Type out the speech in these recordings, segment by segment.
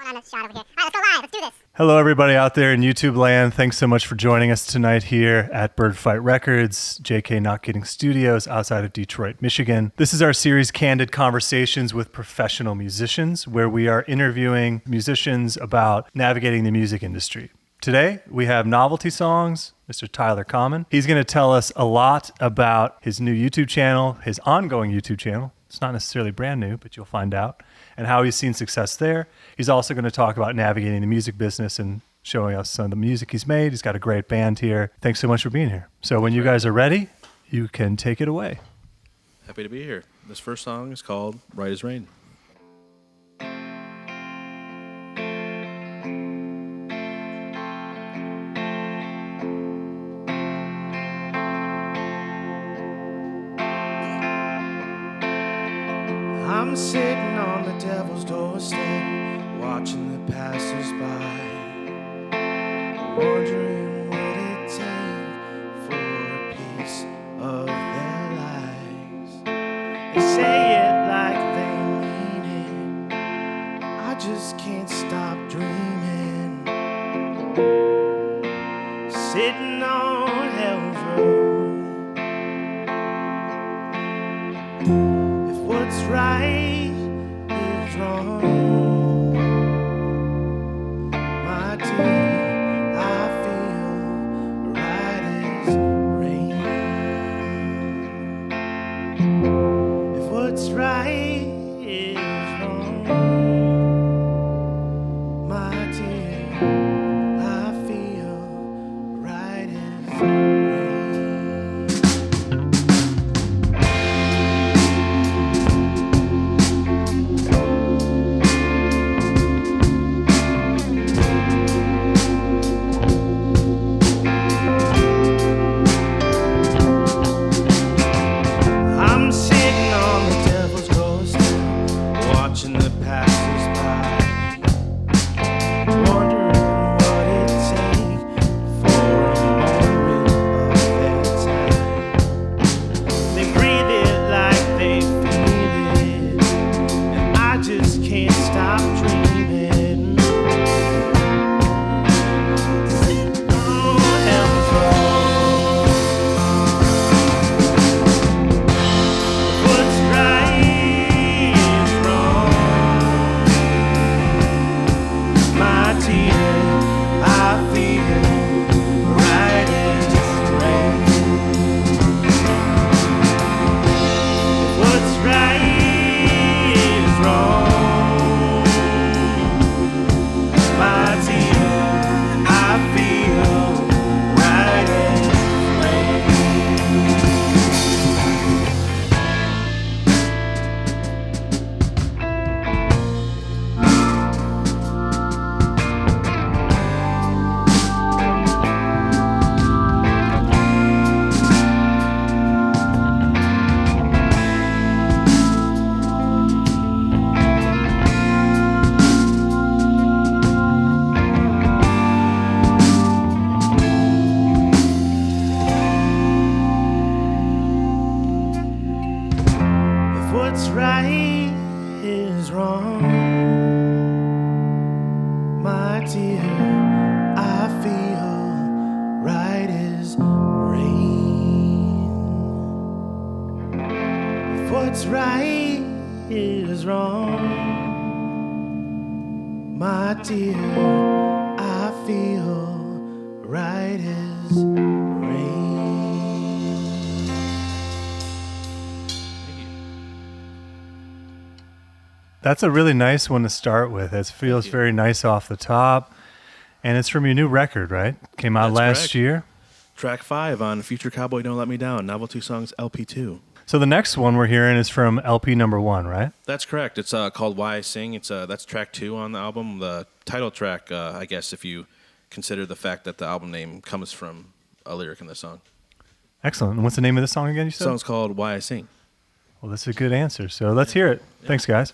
on a shot over here. All right, let's go live. Let's do this. Hello, everybody out there in YouTube land. Thanks so much for joining us tonight here at Bird Fight Records, JK Not Kidding Studios outside of Detroit, Michigan. This is our series, Candid Conversations with Professional Musicians, where we are interviewing musicians about navigating the music industry. Today, we have Novelty Songs, Mr. Tyler Common. He's going to tell us a lot about his new YouTube channel, his ongoing YouTube channel. It's not necessarily brand new, but you'll find out, and how he's seen success there. He's also going to talk about navigating the music business and showing us some of the music he's made. He's got a great band here. Thanks so much for being here. So when you guys are ready, you can take it away. Happy to be here. This first song is called Right as Rain. I'm sitting on the devil's doorstep, watching the passers-by, wondering what it'd take for a piece of their lives. They say it like they mean it, I just can't stop dreaming, sitting on hell's road. If what's right is wrong, my dear, I feel right as rain. If what's right is wrong, my dear, I feel right as rain. I'm sitting on the devil's doorstep, watching the passers-by, wondering what it'd take for a moment of their time. They breathe it like they feel it, and I just can't stop dreaming. Sitting on hell's road. What's right is wrong, my dear, I feel right as rain. What's right is wrong, my dear, I feel right as rain. If what's right is wrong, my dear, I feel right as rain. If what's right is wrong, my dear, I feel right as rain. That's a really nice one to start with. It feels very nice off the top. And it's from your new record, right? Came out That's last correct. year. Track 5 on Future Cowboy Don't Let Me Down, Novelty Songs LP2. So the next one we're hearing is from LP number 1, right? That's correct. It's called Why I Sing. That's track 2 on the album. The title track, I guess, if you consider the fact that the album name comes from a lyric in the song. Excellent. And what's the name of the song again, you The said? song's called Why I Sing. Well, that's a good answer. So let's hear it. Thanks, guys.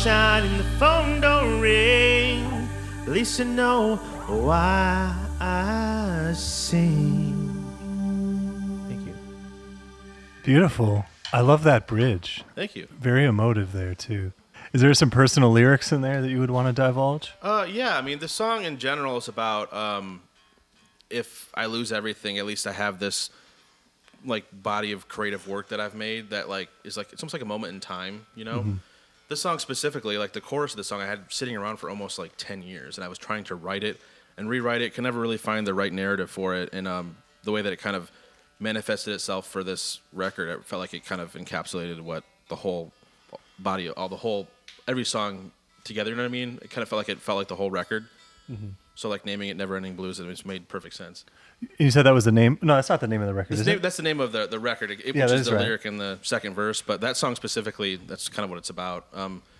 shine and the phone don't ring. At least I know why I sing. Thank you. Beautiful. I love that bridge. Thank you. Very emotive there too. Is there some personal lyrics in there that you would want to divulge? Yeah, I mean, the song in general is about if I lose everything, at least I have this like body of creative work that I've made that like is like it's almost like a moment in time, you know. Mm-hmm. This song specifically, like the chorus of the song, I had sitting around for almost like 10 years, and I was trying to write it and rewrite it. Could never really find the right narrative for it, and the way that it kind of manifested itself for this record, it felt like it kind of encapsulated what the whole body, every song together. You know what I mean? It kind of felt like the whole record. Mm-hmm. So like naming it "Never Ending Blues," it just made perfect sense. You said that was the name? No, that's not the name of the record, is it? That's the name of the record, which is the lyric in the second verse. But that song specifically, that's kind of what it's about.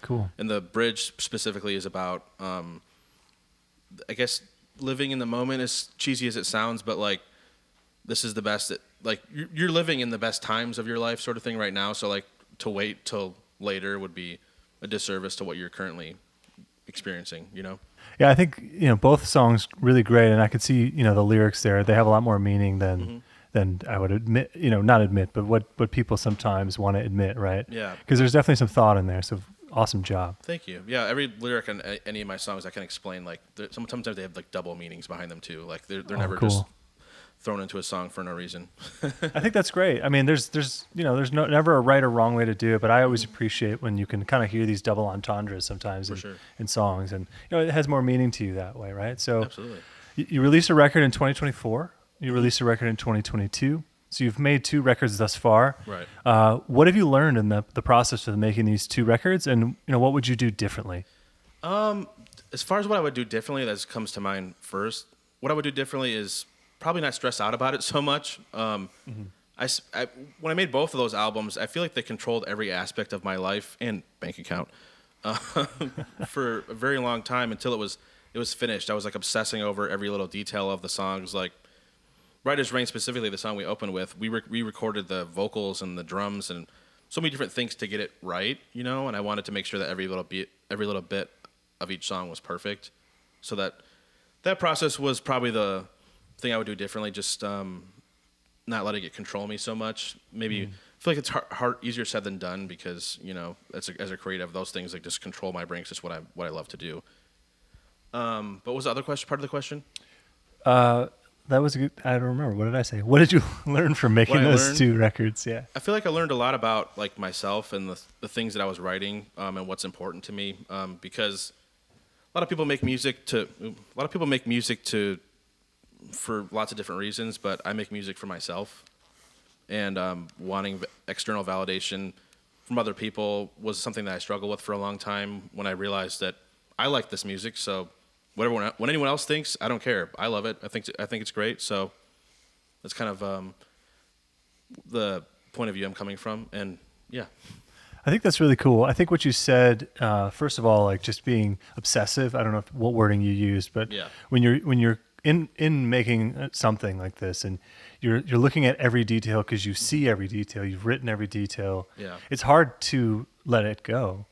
Cool. And the bridge specifically is about, I guess, living in the moment, as cheesy as it sounds, but like this is the best. Like you're living in the best times of your life, sort of thing, right now. So like to wait till later would be a disservice to what you're currently experiencing. You know. Yeah, I think both songs really great, and I could see the lyrics there. They have a lot more meaning than I would admit. Not admit, but what people sometimes want to admit, right? Yeah. Because there's definitely some thought in there. So awesome job. Thank you. Yeah, every lyric on any of my songs I can explain. Like sometimes they have like double meanings behind them too. Like they're never cool. just thrown into a song for no reason. I think that's great. I mean, there's never a right or wrong way to do it, but I always appreciate when you can kind of hear these double entendres sometimes in songs, and it has more meaning to you that way, right? So Absolutely. You released a record in 2024. You released a record in 2022. So you've made 2 records thus far. Right. What have you learned in the process of making these 2 records, and what would you do differently? As far as what I would do differently, that comes to mind first. What I would do differently is probably not stress out about it so much. When I made both of those albums, I feel like they controlled every aspect of my life and bank account for a very long time until it was finished. I was like obsessing over every little detail of the songs. Like Writer's Reign specifically, the song we opened with, we recorded the vocals and the drums and so many different things to get it right, and I wanted to make sure that every little bit of each song was perfect. So that process was probably the thing I would do differently, just not letting it control me so much. Maybe I feel like it's easier said than done because as a creative, those things like just control my brain. It's just what I love to do. But what was the other part of the question? That was a good. I don't remember. What did I say? What did you learn from making those 2 records? Yeah, I feel like I learned a lot about like myself and the things that I was writing and what's important to me because a lot of people make music for lots of different reasons, but I make music for myself, and wanting external validation from other people was something that I struggled with for a long time. When I realized that I like this music, so when anyone else thinks, I don't care. I love it. I think it's great. So that's kind of the point of view I'm coming from, and yeah. I think that's really cool. I think what you said, first of all, like just being obsessive. I don't know what wording you used, but yeah. when you're in making something like this, and you're looking at every detail because you see every detail, you've written every detail. Yeah. It's hard to let it go.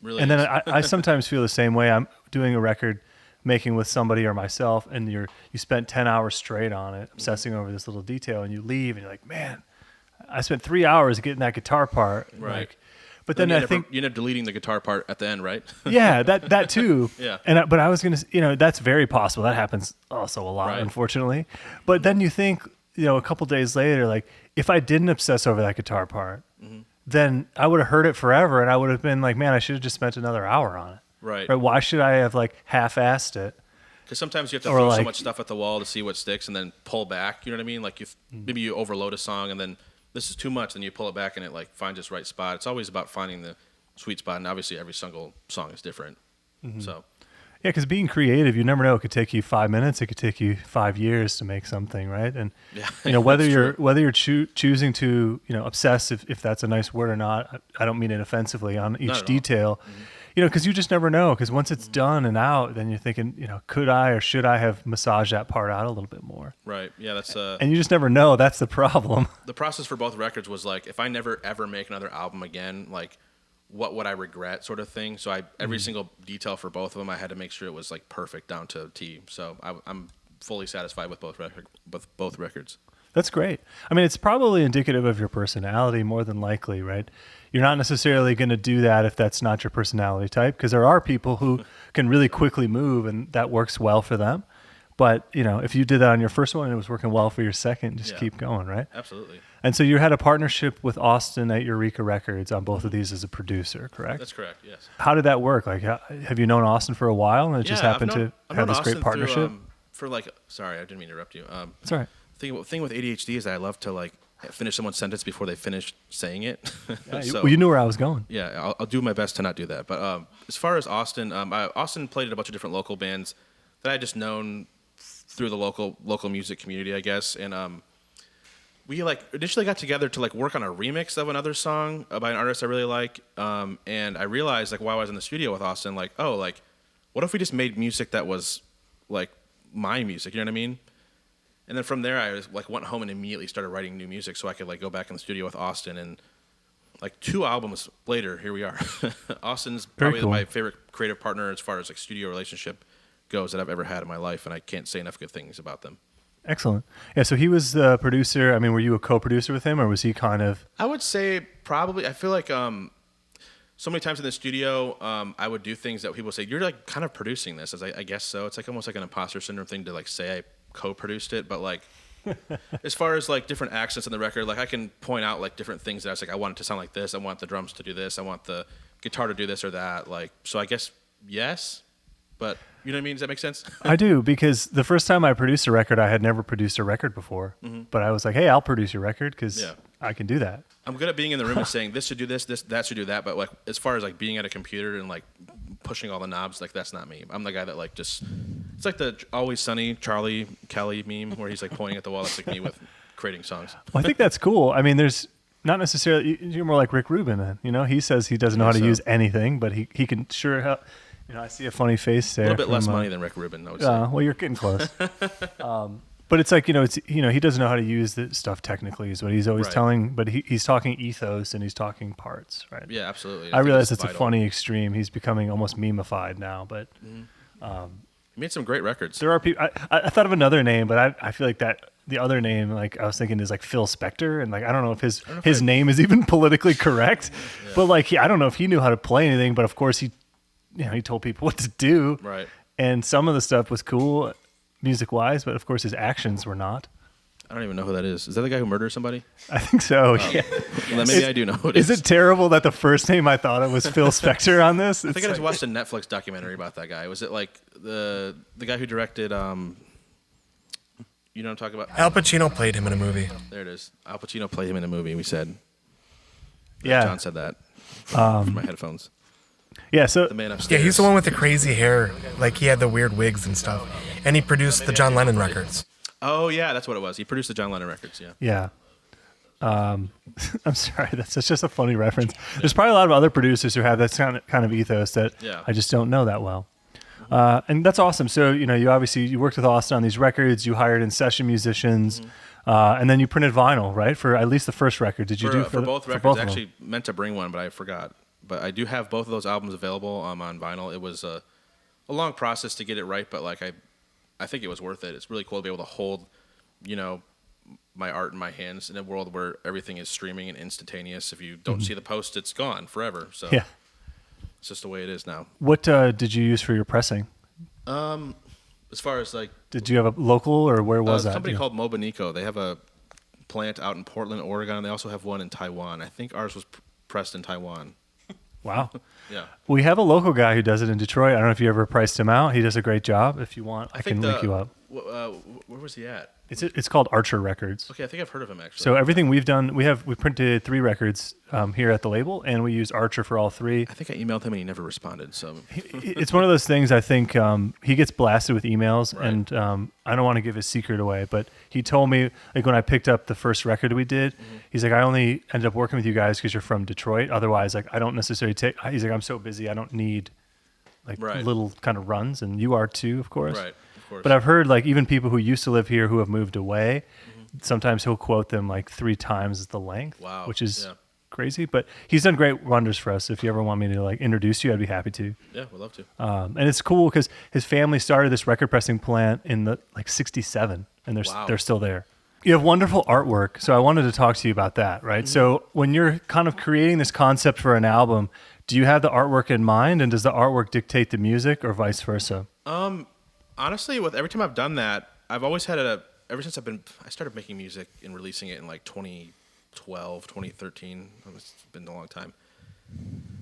Really. And then I sometimes feel the same way. I'm doing a record, making with somebody or myself, and you spent 10 hours straight on it, obsessing over this little detail, and you leave, and you're like, man, I spent 3 hours getting that guitar part. Right. Like, but then I think you end up deleting the guitar part at the end, right? Yeah, that too. Yeah. But I was gonna, that's very possible. That happens also a lot, right. Unfortunately. But then you think, a couple days later, like if I didn't obsess over that guitar part, then I would have heard it forever, and I would have been like, man, I should have just spent another hour on it. Right. Why should I have like half-assed it? Because sometimes you have to throw so much stuff at the wall to see what sticks, and then pull back. You know what I mean? Like maybe you overload a song, and then this is too much, and you pull it back, and it like finds its right spot. It's always about finding the sweet spot, and obviously every single song is different. So, yeah, because being creative, you never know. It could take you 5 minutes. It could take you 5 years to make something, right? And whether you're choosing to obsess, if that's a nice word or not. I don't mean it offensively on each detail. Because you just never know. Because once it's done and out, then you're thinking, could I or should I have massaged that part out a little bit more? Right. Yeah, that's and you just never know. That's the problem. The process for both records was like, if I never ever make another album again, like, what would I regret sort of thing. So every single detail for both of them, I had to make sure it was like perfect down to T. So I'm fully satisfied with both records. That's great. I mean, it's probably indicative of your personality more than likely, right? You're not necessarily going to do that if that's not your personality type, because there are people who can really quickly move and that works well for them. But, if you did that on your first one and it was working well for your second, just keep going, right? Absolutely. And so you had a partnership with Austin at Eureka Records on both of these as a producer, correct? That's correct, yes. How did that work? Like, have you known Austin for a while and it just happened to have this great partnership? Sorry, I didn't mean to interrupt you. It's all right. The thing with ADHD is that I love to like finish someone's sentence before they finish saying it. Well, you knew where I was going. Yeah, I'll do my best to not do that. But as far as Austin, Austin played at a bunch of different local bands that I just known through the local music community, I guess. And we like initially got together to like work on a remix of another song by an artist I really like. And I realized like while I was in the studio with Austin, like, oh, like what if we just made music that was like my music? You know what I mean? And then from there, I went home and immediately started writing new music so I could like go back in the studio with Austin. And like 2 albums later, here we are. Austin's probably my favorite creative partner as far as like studio relationship goes that I've ever had in my life, and I can't say enough good things about them. Excellent. Yeah, so he was the producer. I mean, were you a co-producer with him, or was he kind of... I would say probably. I feel like so many times in the studio, I would do things that people say, you're like kind of producing this. I guess so. It's like almost like an imposter syndrome thing to like say I co-produced it, but like as far as like different accents in the record, like I can point out like different things that I was like, I want it to sound like this, I want the drums to do this, I want the guitar to do this or that. Like, so I guess yes, but you know what I mean? Does that make sense? I do, because the first time I produced a record, I had never produced a record before, but I was like, hey, I'll produce your record because I can do that. I'm good at being in the room and saying this should do this, that should do that, but like as far as like being at a computer and like pushing all the knobs, like that's not me. I'm the guy that like just, it's like the Always Sunny Charlie Kelly meme where he's like pointing at the wall. That's like me with creating songs. Well, I think that's cool. I mean, there's not necessarily, you're more like Rick Rubin then, he says he doesn't know how to use anything, but he can sure help. I see a funny face there. A little bit less money than Rick Rubin, I would say. Well, you're getting close. But it's like, he doesn't know how to use the stuff technically is what he's always telling, but he's talking ethos and he's talking parts, right? Yeah, absolutely. I realize it's a funny extreme. He's becoming almost meme-ified now, but... he made some great records. There are people... I thought of another name, but I feel like that the other name, like I was thinking, is like Phil Spector, and like I don't know if his name is even politically correct, but like I don't know if he knew how to play anything, but of course he told people what to do, right? And some of the stuff was cool, music-wise, but of course his actions were not. I don't even know who that is. Is that the guy who murdered somebody? I think so. Yeah. Well, then maybe I do know who it is. Is it terrible that the first name I thought of was Phil Spector on this? I think I just watched a Netflix documentary about that guy. Was it like the guy who directed? You know what I'm talking about? Al Pacino played him in a movie. There it is. Al Pacino played him in a movie. We said. Yeah. John said that. From my headphones. Yeah, so the man upstairs. Yeah, he's the one with the crazy hair. Like he had the weird wigs and stuff. And he produced the John Lennon records. Oh yeah, that's what it was. He produced the John Lennon records. Yeah. Yeah. I'm sorry. That's just a funny reference. There's probably a lot of other producers who have that kind of ethos that I just don't know that well. And that's awesome. So you worked with Austin on these records. You hired in session musicians, and then you printed vinyl, right? For at least the first record. Did you do for both records? I actually meant to bring one, but I forgot. But I do have both of those albums available on vinyl. It was a long process to get it right, but like I think it was worth it. It's really cool to be able to hold, my art in my hands in a world where everything is streaming and instantaneous. If you don't see the post, it's gone forever. So it's just the way it is now. What did you use for your pressing? As far as like, did you have a local or where was that? A company called Mobanico. They have a plant out in Portland, Oregon. And they also have one in Taiwan. I think ours was pressed in Taiwan. Wow. Yeah. We have a local guy who does it in Detroit. I don't know if you ever priced him out. He does a great job. If you want, I can link you up. Where was he at? It's called Archer Records. Okay, I think I've heard of him actually. So everything we've done, we printed 3 records here at the label, and we used Archer for all 3. I think I emailed him and he never responded. So it's one of those things. I think he gets blasted with emails, and I don't want to give his secret away, but he told me like when I picked up the first record we did, he's like, I only ended up working with you guys because you're from Detroit. Otherwise, like I don't necessarily take. He's like, I'm so busy, I don't need like little kind of runs, and you are too, of course. Right. But I've heard like even people who used to live here who have moved away, sometimes he'll quote them like 3 times the length, which is crazy. But he's done great wonders for us. If you ever want me to like introduce you, I'd be happy to. Yeah, we'd love to. And it's cool because his family started this record pressing plant in the like '67, and they're still there. You have wonderful artwork, so I wanted to talk to you about that, right? So when you're kind of creating this concept for an album, do you have the artwork in mind, and does the artwork dictate the music, or vice versa? Honestly, with every time I've done that, I've always had ever since I started making music and releasing it in like 2012, 2013. It's been a long time.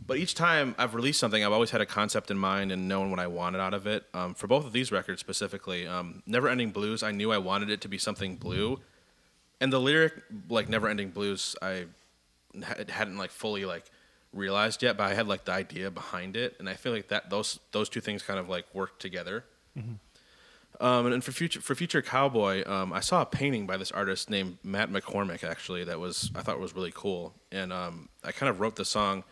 But each time I've released something, I've always had a concept in mind and known what I wanted out of it. For both of these records specifically, Never Ending Blues, I knew I wanted it to be something blue. And the lyric, like Never Ending Blues, I hadn't like fully like realized yet, but I had like the idea behind it. And I feel like that those two things kind of like work together. And for future Cowboy, I saw a painting by this artist named Matt McCormick, actually, I thought was really cool. And I kind of wrote the song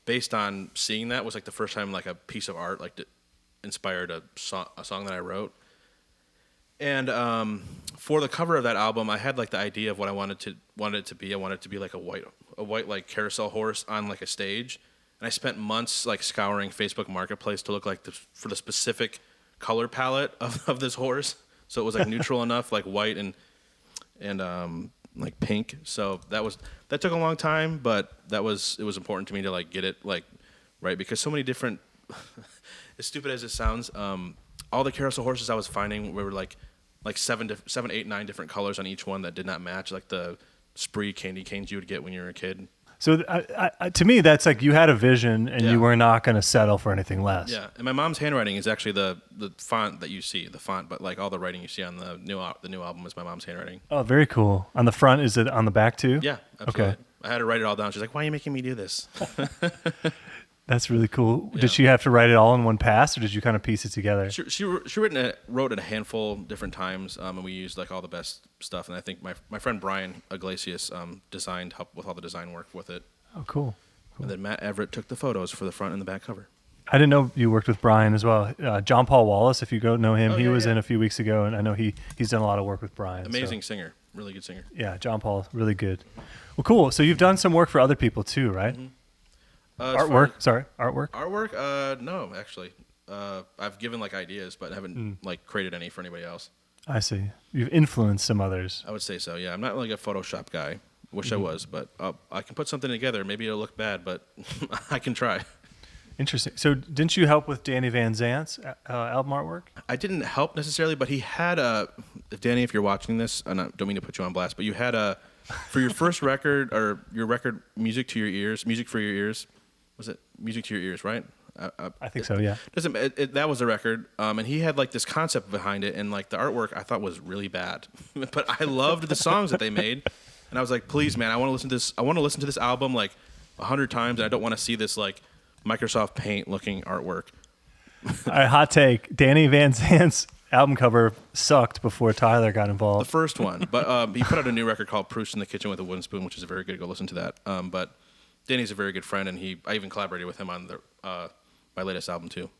based on seeing that. Was like the first time like a piece of art like inspired a song that I wrote. And for the cover of that album, I had like the idea of what I wanted it to be. I wanted it to be like a white like carousel horse on like a stage. And I spent months like scouring Facebook Marketplace to look like for the specific color palette of this horse. So it was like neutral enough, like white and like pink. So that took a long time, but it was important to me to like get it like right, because so many different as stupid as it sounds, all the carousel horses I was finding were like 7, 8, 9 different colors on each one that did not match, like the spree candy canes you would get when you were a kid. So to me, that's like you had a vision and you were not going to settle for anything less. Yeah, and my mom's handwriting is actually the font that you see, the font, but like all the writing you see on the new album is my mom's handwriting. Oh, very cool. On the front, is it on the back too? Yeah, absolutely. Okay. I had to write it all down. She's like, "Why are you making me do this?" That's really cool. Yeah. Did she have to write it all in one pass, or did you kind of piece it together? She wrote it a handful different times, and we used like all the best stuff. And I think my friend Brian Iglesias helped with all the design work with it. Oh, cool. And then Matt Everett took the photos for the front and the back cover. I didn't know you worked with Brian as well. John Paul Wallace, if you go know him, he was in a few weeks ago, and I know he's done a lot of work with Brian. Amazing singer, really good singer. Yeah, John Paul, really good. Well, cool. So you've done some work for other people too, right? Artwork. No, actually. I've given like ideas, but haven't like created any for anybody else. I see. You've influenced some others. I would say so. Yeah, I'm not like a Photoshop guy. Wish I was, but I can put something together. Maybe it'll look bad, but I can try. Interesting. So didn't you help with Danny Van Zant's album artwork? I didn't help necessarily, but he had Danny, if you're watching this, and I don't mean to put you on blast, but you had for your first record, or your record, Music for Your Ears, was it Music to Your Ears, right? I think so, yeah. That was a record, and he had like this concept behind it, and like the artwork I thought was really bad, but I loved the songs that they made. And I was like, please, man, I want to listen to this. I want to listen to this album like 100 times, and I don't want to see this like Microsoft Paint looking artwork. All right, hot take. Danny Van Zant's album cover sucked before Tyler got The involved. first one, but he put out a new record called Proust in the Kitchen with a Wooden Spoon, which is very good. Go listen to that. But Danny's a very good friend, and I even collaborated with him on my latest album too.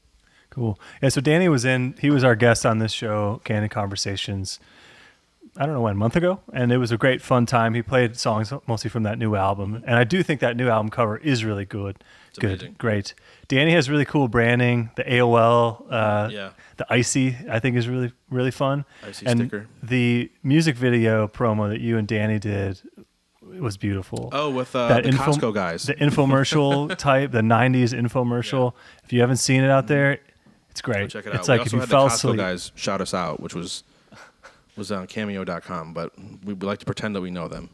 Cool. Yeah, so Danny he was our guest on this show, Candid Conversations, I don't know when, a month ago, and it was a great fun time. He played songs mostly from that new album, and I do think that new album cover is really good. It's amazing. Great. Danny has really cool branding. The AOL, the Icy, I think is really, really fun. Icy and sticker. The music video promo that you and Danny did was beautiful. Oh, with the Costco guys. The infomercial type, the 90s infomercial. Yeah. If you haven't seen it out there, it's great. Go check it out. It's We like if also you had fell the Costco asleep. guys shout us out, which was on cameo.com, but we like to pretend that we know them.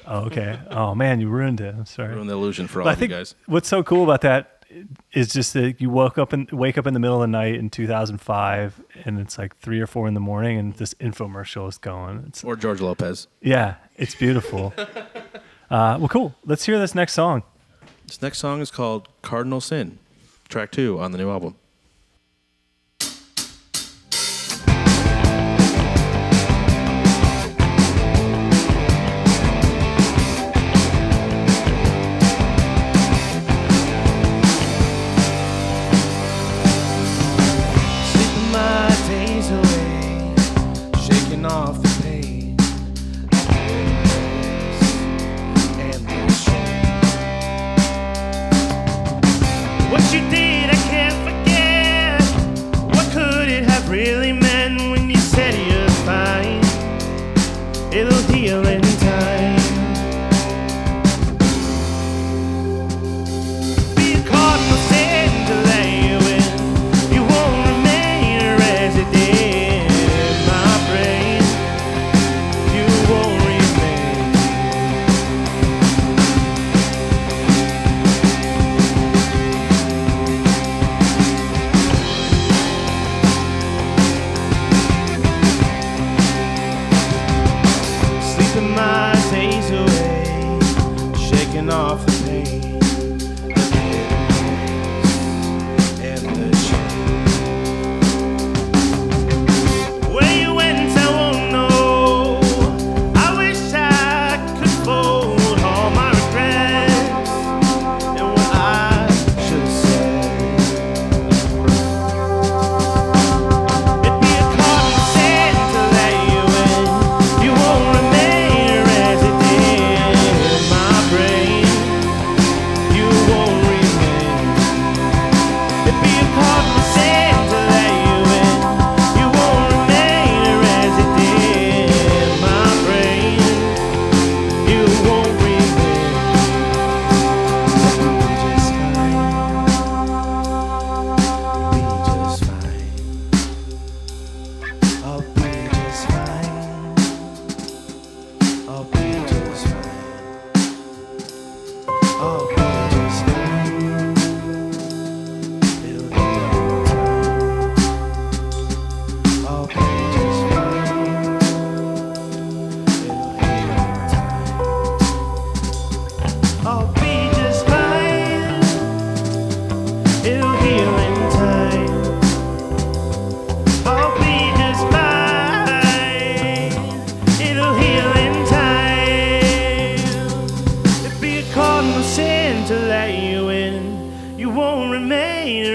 Oh, okay. Oh, man, you ruined it. I'm sorry. Ruined the illusion for all But I of you think guys. what's so cool about that is just that you wake up in the middle of the night in 2005, and it's like 3 or 4 in the morning, and this infomercial is going. Or George Lopez. Yeah, it's beautiful. Well, cool. Let's hear this next song. This next song is called Cardinal Sin, track 2 on the new album. Sleeping my days away, shaking off the pain and the shame.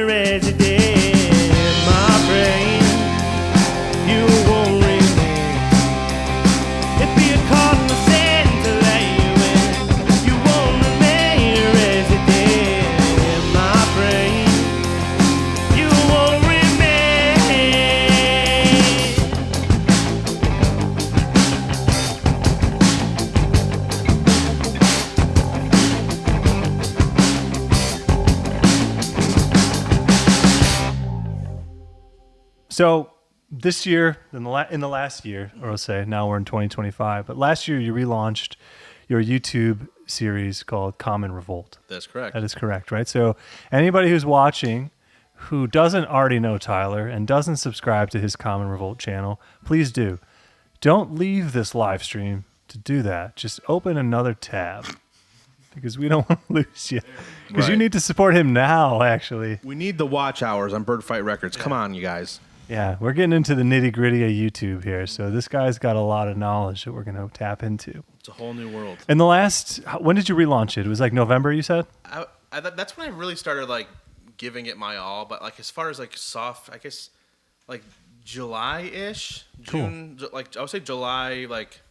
resident, my friend. You won't remain. It'd be a cardinal sin to let you in. You won't remain a resident, my friend. You won't remain. So this year, in the last year, or I'll say now we're in 2025, but last year you relaunched your YouTube series called Common Revolt. That's correct. That is correct, right? So anybody who's watching who doesn't already know Tyler and doesn't subscribe to his Common Revolt channel, please do. Don't leave this live stream to do that. Just open another tab because we don't want to lose you. Because you Right. need to support him now, actually. We need the watch hours on Bird Fight Records. Come on, you guys. Yeah, we're getting into the nitty gritty of YouTube here. So this guy's got a lot of knowledge that we're going to tap into. It's a whole new world. In the last, when did you relaunch it? It was like November, you said? That's when I really started like giving it my all. But like as far as like soft, I guess like July-ish, June. Like I would say July, like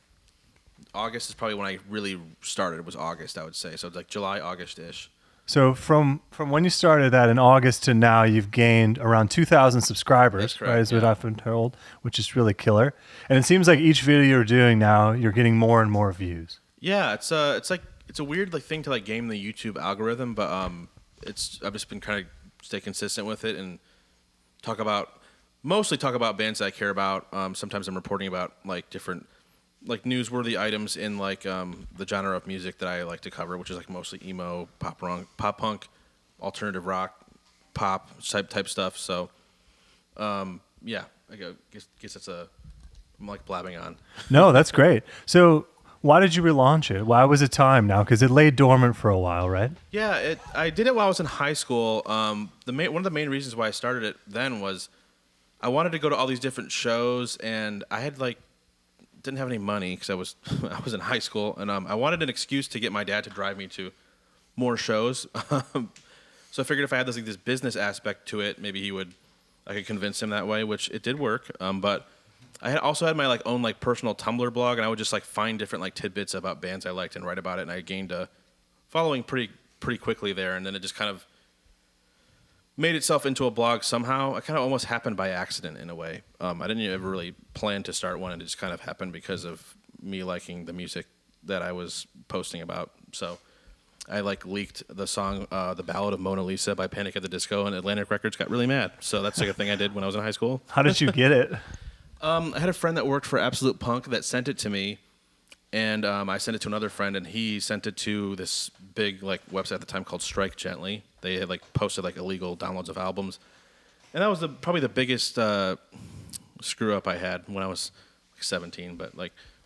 August is probably when I really started. It was August, I would say. So it's like July, August-ish. So from when you started that in August to now, you've gained around 2,000 subscribers, That's correct, right? Is what yeah. I've been told, which is really killer. And it seems like each video you're doing now, you're getting more and more views. Yeah, it's a weird like thing to like game the YouTube algorithm, but I've just been kind of stay consistent with it and mostly talk about bands that I care about. Sometimes I'm reporting about like different like newsworthy items in like the genre of music that I like to cover, which is like mostly emo, pop punk, alternative rock, pop type stuff. So yeah, I guess that's I'm like blabbing on. No, that's great. So why did you relaunch it? Why was it time now? Because it lay dormant for a while, right? Yeah, I did it while I was in high school. One of the main reasons why I started it then was I wanted to go to all these different shows, and I had didn't have any money because I was in high school, and I wanted an excuse to get my dad to drive me to more shows. So I figured if I had this business aspect to it, maybe I could convince him that way, which it did work. But I also had my own personal Tumblr blog, and I would just find different tidbits about bands I liked and write about it, and I gained a following pretty quickly there, and then it just kind of made itself into a blog somehow. It kind of almost happened by accident in a way. I didn't ever really plan to start one, and it just kind of happened because of me liking the music that I was posting about. So I leaked the song "The Ballad of Mona Lisa" by Panic at the Disco, and Atlantic Records got really mad. So that's a thing I did when I was in high school. How did you get it? I had a friend that worked for Absolute Punk that sent it to me, and I sent it to another friend, and he sent it to this big website at the time called Strike Gently. They had posted illegal downloads of albums, and that was probably the biggest screw up I had when I was 17. But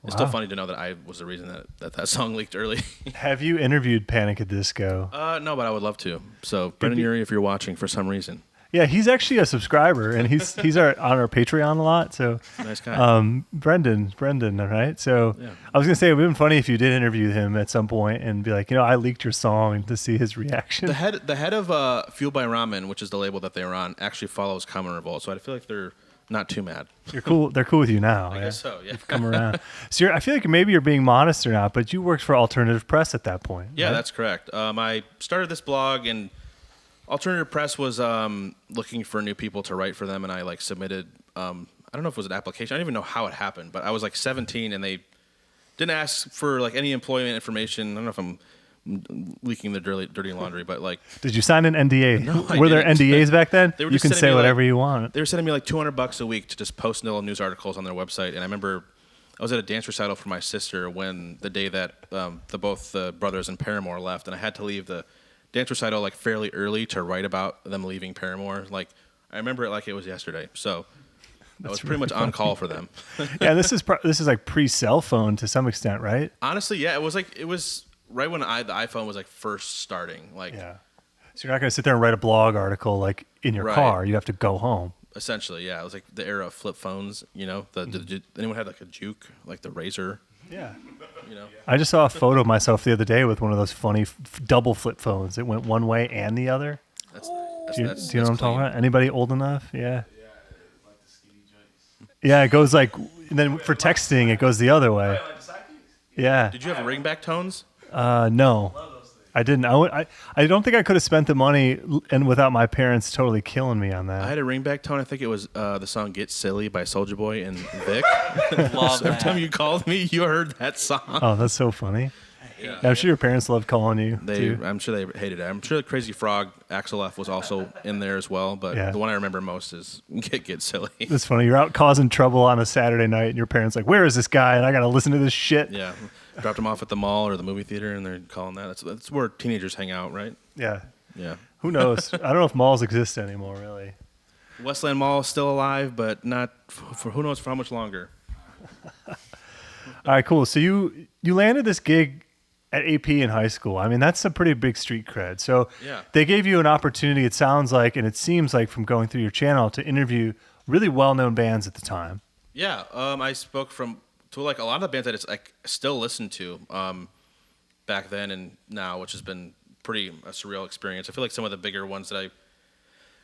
it's still funny to know that I was the reason that song leaked early. Have you interviewed Panic at the Disco? No, but I would love to. So Brendan Urie, if you're watching for some reason. Yeah, he's actually a subscriber, and he's on our Patreon a lot. So, Nice guy. Brendan, all right. So, Yeah. I was gonna say it would have been funny if you did interview him at some point and be like, I leaked your song to see his reaction. The head of Fueled by Ramen, which is the label that they were on, actually follows Common Revolt, so I feel like they're not too mad. You're cool. They're cool with you now. I guess so. Yeah. You've come around. So I feel like maybe you're being modest or not, but you worked for Alternative Press at that point. Yeah, right? that's correct. I started this blog, and Alternative Press was looking for new people to write for them, and I submitted. I don't know if it was an application. I don't even know how it happened, but I was 17, and they didn't ask for any employment information. I don't know if I'm leaking the dirty laundry, but Did you sign an NDA? No, I Were there didn't. NDAs back then? They were You just can sending say me, whatever you want. they were sending me $200 a week to just post little news articles on their website. And I remember I was at a dance recital for my sister when the day that both the brothers and Paramore left, and I had to leave the dance recital fairly early to write about them leaving Paramore. I remember it like it was yesterday. So I was pretty much on call for them. Yeah, this is pre-cell phone to some extent, right? Honestly, yeah, it was right when the iPhone was first starting. Yeah. So you're not going to sit there and write a blog article in your Right. car. You have to go home. Essentially, yeah, it was the era of flip phones. Anyone had a juke, the Razor. Yeah. You know, I just saw a photo of myself the other day with one of those funny double flip phones. It went one way and the other. that's Do you know that's what I'm talking clean. about? Anybody old enough? Yeah. Yeah, it goes like, and then for texting, it goes the other way. Yeah. Did you have ringback tones? No, I didn't. I don't think I could have spent the money and without my parents totally killing me on I that. had a ringback tone. I think it was the song "Get Silly" by Soulja Boy and Vic. Love So every that. time you called me, you heard that song. Oh, that's so funny. Yeah. I'm sure your parents loved calling you too. I'm sure they hated it. I'm sure the Crazy Frog Axel F was also in there as well. But Yeah. the one I remember most is "Get Silly." It's funny. You're out causing trouble on a Saturday night, and your parents like, "Where is this guy?" And I got to listen to this shit. Yeah, dropped them off at the mall or the movie theater, and they're calling that. That's where teenagers hang out, right? Yeah. Yeah. Who knows? I don't know if malls exist anymore, really. Westland Mall is still alive, but not for who knows for how much longer. All right, cool. So you landed this gig at AP in high school. I mean, that's a pretty big street cred. So Yeah. they gave you an opportunity, it sounds like, and it seems like from going through your channel, to interview really well-known bands at the time. Yeah, I spoke to like a lot of the bands that I still listen to back then and now, which has been pretty a surreal experience. I feel like some of the bigger ones that I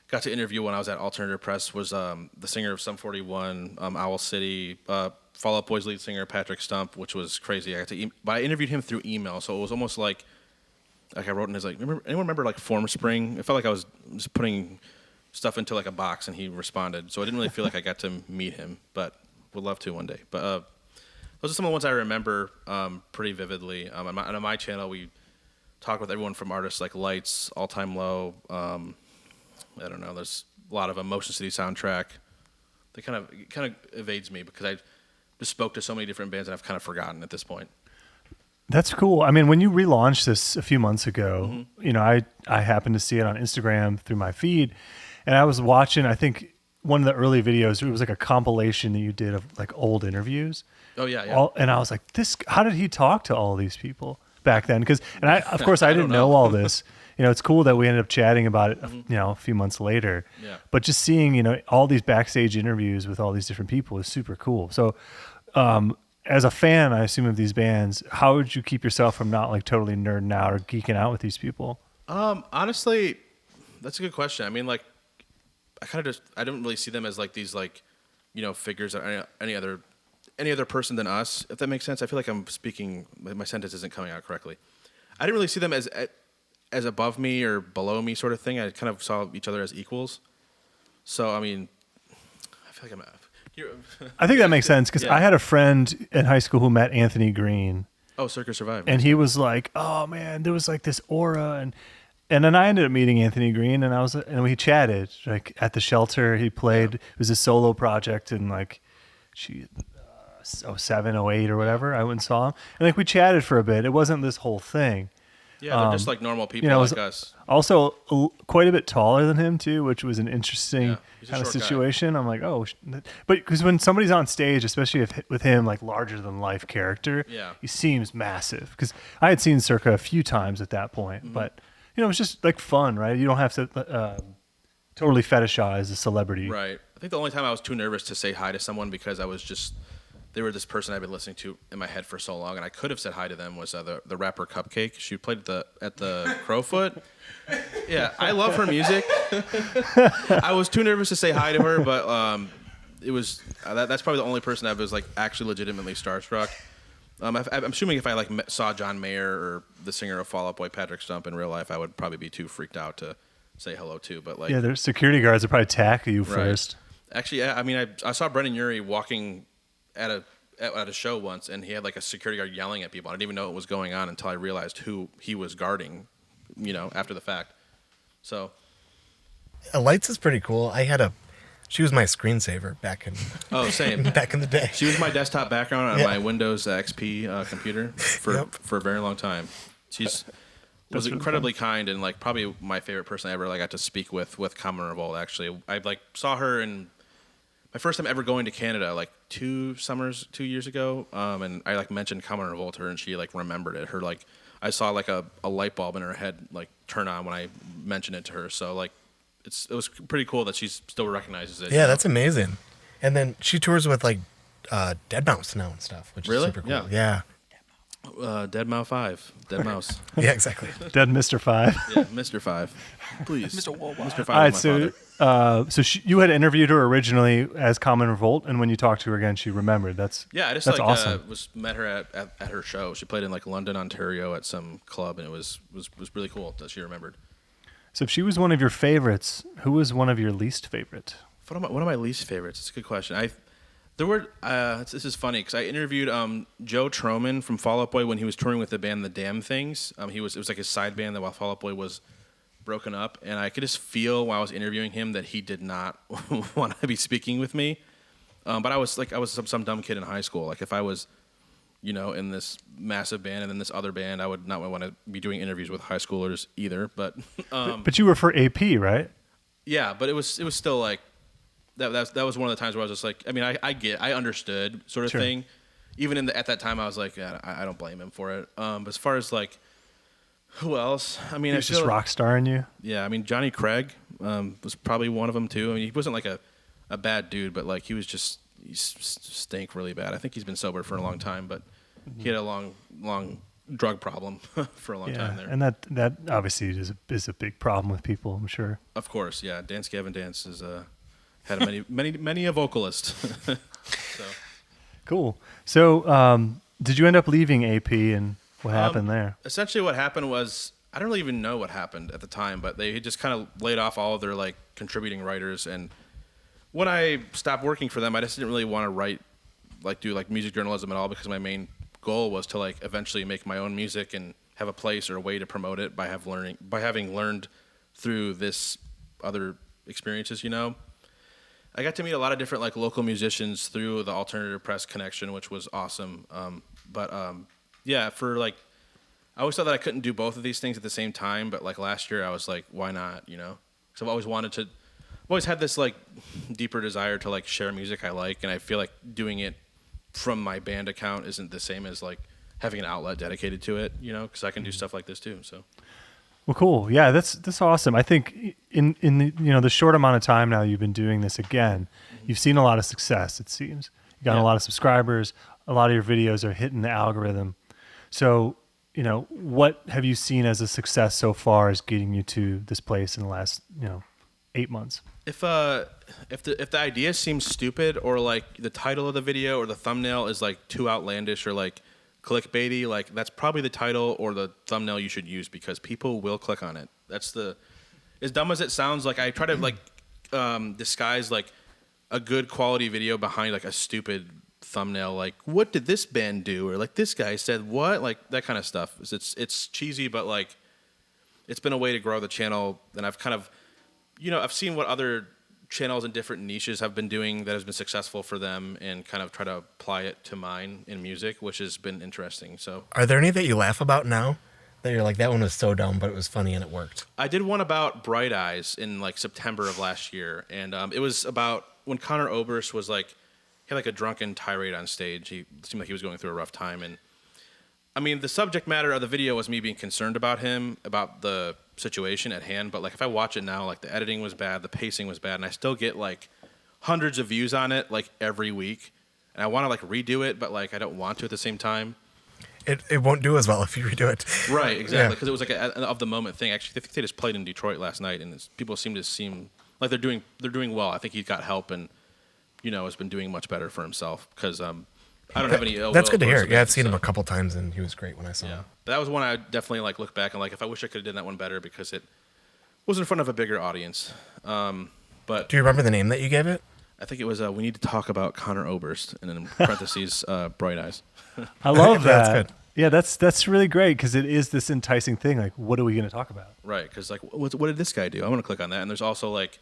got to interview when I was at Alternative Press was the singer of Sum 41, Owl City, Fall Out Boy's lead singer Patrick Stump, which was crazy. But I interviewed him through email, so it was almost like I wrote in his anyone remember like Formspring? It felt like I was just putting stuff into like a box and he responded. So I didn't really feel like I got to meet him, but would love to one day. But those are some of the ones I remember pretty vividly. On my channel, we talk with everyone from artists like Lights, All Time Low. I don't know. There's a lot of Motion City Soundtrack. They kind of evades me because I just spoke to so many different bands and I've kind of forgotten at this point. That's cool. I mean, when you relaunched this a few months ago, you know, I happened to see it on Instagram through my feed, and I was watching, I think, one of the early videos. It was like a compilation that you did of like old interviews. Oh yeah. And I was like, how did he talk to all these people back then? And of course, I didn't don't know. know all this. You know, it's cool that we ended up chatting about it, you know, a few months later. Yeah. But just seeing, you know, all these backstage interviews with all these different people is super cool. So, as a fan, I assume, of these bands, how would you keep yourself from not like totally nerding out or geeking out with these people? Honestly, that's a good question. I mean, like, I didn't really see them as like these like, you know, figures or any other person than us. If that makes sense. I feel like I'm speaking. My sentence isn't coming out correctly. I didn't really see them as above me or below me sort of thing. I kind of saw each other as equals. So I mean, I feel like I think that makes sense because Yeah. I had a friend in high school who met Anthony Green, Circus Survivor. and he was like, "Oh man, there was like this aura," and then I ended up meeting Anthony Green, and we chatted like at the shelter. He played. It was a solo project in like 07, 08 or whatever. I went and saw him, and like we chatted for a bit. It wasn't this whole thing. Yeah, they're just like normal people You know, like us. Also, quite a bit taller than him too, which was an interesting Yeah, he's a kind of short guy. situation. I'm like, oh, but because when somebody's on stage, especially with him, like larger than life character, Yeah. he seems massive. Because I had seen Circa a few times at that point, but you know, it was just like fun, right? You don't have to totally fetishize a celebrity. Right. I think the only time I was too nervous to say hi to someone because they were this person I've been listening to in my head for so long, and I could have said hi to them was the rapper Cupcake. She played at the Crowfoot. Yeah, I love her music. I was too nervous to say hi to her, but it was that's probably the only person I was like actually legitimately starstruck. I'm assuming if I saw John Mayer or the singer of Fall Out Boy Patrick Stump in real life, I would probably be too freaked out to say hello to. But like, Yeah, their security guards would probably tackle you Right. first. Actually, yeah, I mean, I saw Brendan Urie walking at a show once, and he had like a security guard yelling at people. I didn't even know what was going on until I realized who he was guarding, you know, after the fact. So, Lights is pretty cool. She was my screensaver back in same. back in the day. She was my desktop background on Yeah. my Windows XP computer for a very long time. She's was incredibly kind and like probably my favorite person I ever got to speak with Common Revolt. Actually, I saw her in my first time ever going to Canada, like 2 years ago, and I mentioned Common Revolt to her, and she remembered it. I saw a light bulb in her head turn on when I mentioned it to her. So it was pretty cool that she still recognizes it. Yeah, that's amazing. And then she tours with Dead Mouse now and stuff, which Really? is super cool. Yeah. Yeah. Dead Mouse 5. Dead Mouse. Yeah, exactly. Dead Mr. Five. Yeah, Mr. 5. Please. Mr. Worldwide. Mr. 5 All right, is my father. you had interviewed her originally as Common Revolt, and when you talked to her again, she remembered. That's Yeah, that's awesome. met her at her show. She played in like London, Ontario at some club, and it was really cool that she remembered. So if she was one of your favorites, who was one of your least favorite? One of my least favorites. It's a good question. This is funny because I interviewed Joe Troman from Fall Out Boy when he was touring with the band The Damn Things. It was like his side band that while Fall Out Boy was broken up, and I could just feel while I was interviewing him that he did not want to be speaking with me. But I was some dumb kid in high school. Like if I was, in this massive band and then this other band, I would not want to be doing interviews with high schoolers either. But But you were for AP, right? yeah, but it was still like that was one of the times where I was just like, I mean, I understood sort of Sure. thing. Even at that time, I was like, yeah, I don't blame him for it. But as far as like who else, I mean, He was just rock starring you. Yeah, I mean, Johnny Craig was probably one of them too. I mean, he wasn't like a bad dude, but like he stank really bad. I think he's been sober for a long time, but he had a long drug problem for a long time there. And that obviously is a big problem with people, I'm sure. Of course, yeah. Dance Gavin Dance is had many a vocalist. So Cool. So did you end up leaving AP, and what happened there? essentially, what happened was I don't really even know what happened at the time, but they just kind of laid off all of their like contributing writers. And when I stopped working for them, I just didn't really want to do music journalism at all because my main goal was to like eventually make my own music and have a place or a way to promote it by having learned through this other experiences. I got to meet a lot of different like local musicians through the alternative press connection, which was awesome. Yeah, for like I always thought that I couldn't do both of these things at the same time, but like last year I was like, why not? Because I've always had this like deeper desire to like share music I like, and I feel like doing it from my band account isn't the same as like having an outlet dedicated to it, because I can do stuff like this too. So. Well, cool. Yeah, that's awesome. I think in the short amount of time now you've been doing this again, you've seen a lot of success. It seems you got a lot of subscribers. A lot of your videos are hitting the algorithm. So, what have you seen as a success so far as getting you to this place in the last 8 months? If the idea seems stupid or like the title of the video or the thumbnail is like too outlandish or like clickbaity, like that's probably the title or the thumbnail you should use because people will click on it. That's as dumb as it sounds. Like I try to like disguise like a good quality video behind like a stupid thumbnail. Like what did this band do? Or like this guy said what? Like that kind of stuff. It's cheesy, but like it's been a way to grow the channel. And I've kind of, I've seen what other channels in different niches have been doing that has been successful for them and kind of try to apply it to mine in music, which has been interesting. So Are there any that you laugh about now? That you're like, that one was so dumb, but it was funny and it worked. I did one about Bright Eyes in like September of last year. And it was about when Conor Oberst was like, he had like a drunken tirade on stage. He seemed like he was going through a rough time. And I mean, the subject matter of the video was me being concerned about him, about the situation at hand. But like, if I watch it now, like the editing was bad, the pacing was bad, and I still get like hundreds of views on it like every week. And I want to like redo it, but like I don't want to at the same time. It won't do as well if you redo it. Right, exactly. Because Yeah. it was like an of the moment thing. Actually, I think they just played in Detroit last night, and people seem like they're doing well. I think he got help and has been doing much better for himself because I don't have any ill That's will good to hear. towards Yeah, him, I've seen him so. a couple times, and he was great when I saw Yeah, him. that was one I definitely like look back and like if I wish I could have done that one better because it was in front of a bigger audience. But Do you remember the name that you gave it? I think it was we need to talk about Conor Oberst and then in parentheses Bright Eyes. I love that. That's good. Yeah, that's really great because it is this enticing thing. Like, what are we going to talk about? Right, because like what did this guy do? I want to click on that. And there's also like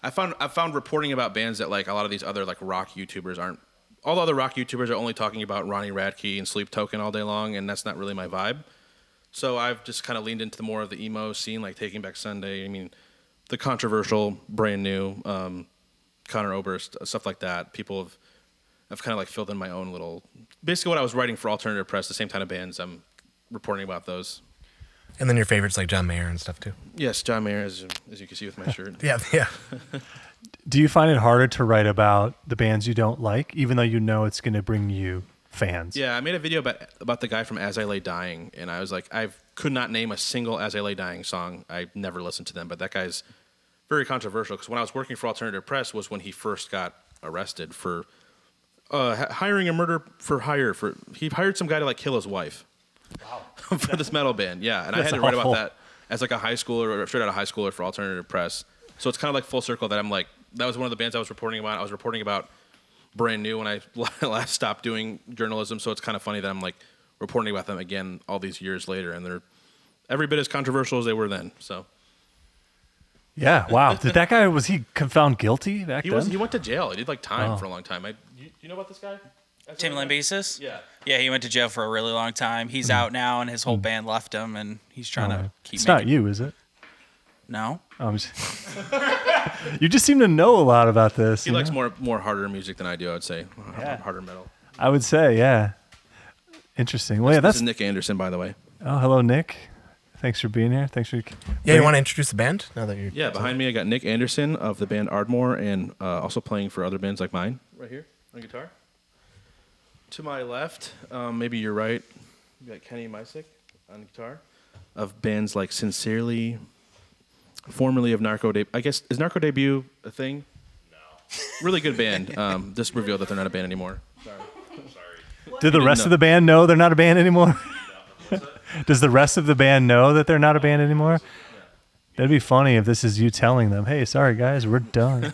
I found reporting about bands that like a lot of these other like rock YouTubers aren't. All the other rock YouTubers are only talking about Ronnie Radke and Sleep Token all day long, and that's not really my vibe. So I've just kind of leaned into more of the emo scene, like Taking Back Sunday. I mean, the controversial, brand new Conor Oberst, stuff like that. People I've kind of like filled in my own little. Basically, what I was writing for alternative press, the same kind of bands. I'm reporting about those. And then your favorites like John Mayer and stuff too. Yes, John Mayer, as you can see with my shirt. Yeah, yeah. Do you find it harder to write about the bands you don't like, even though you know it's going to bring you fans. Yeah, I made a video about the guy from As I Lay Dying, and I was like, I could not name a single As I Lay Dying song. I never listened to them, but that guy's very controversial because when I was working for Alternative Press was when he first got arrested for hiring a murder for hire. He hired some guy to like kill his wife. Wow. For this metal band, yeah, and I had to write about that as like a high schooler or straight out of high schooler for Alternative Press. So it's kind of like full circle that I'm like, that was one of the bands I was reporting about. I was reporting about Brand New when I last stopped doing journalism. So it's kind of funny that I'm like reporting about them again all these years later, and they're every bit as controversial as they were then. So. Yeah, wow. Did that guy, was he found guilty back then? He went to jail. He did like time for a long time. You know about this guy? Tim Lambesis? Yeah. Yeah, he went to jail for a really long time. He's out now, and his whole band left him, and he's trying to keep It's making... not you, is it? No. You just seem to know a lot about this. He likes more harder music than I do, I would say. Yeah. Harder metal. I would say, yeah. Interesting. Well, yeah, This is Nick Anderson, by the way. Oh, hello, Nick. Thanks for being here. Thanks for... Yeah, you want to introduce the band? Now that you're... Yeah, behind me I got Nick Anderson of the band Ardmore and also playing for other bands like mine. Right here on guitar. To my left, maybe you're right, you got Kenny Mysick on guitar of bands like Sincerely, formerly of Narco Debut. I guess, is Narco Debut a thing? No. Really good band. Just revealed that they're not a band anymore. Sorry. Did the rest of the band know they're not a band anymore? Does the rest of the band know that they're not a band anymore? That'd be funny if this is you telling them, hey, sorry, guys, we're done.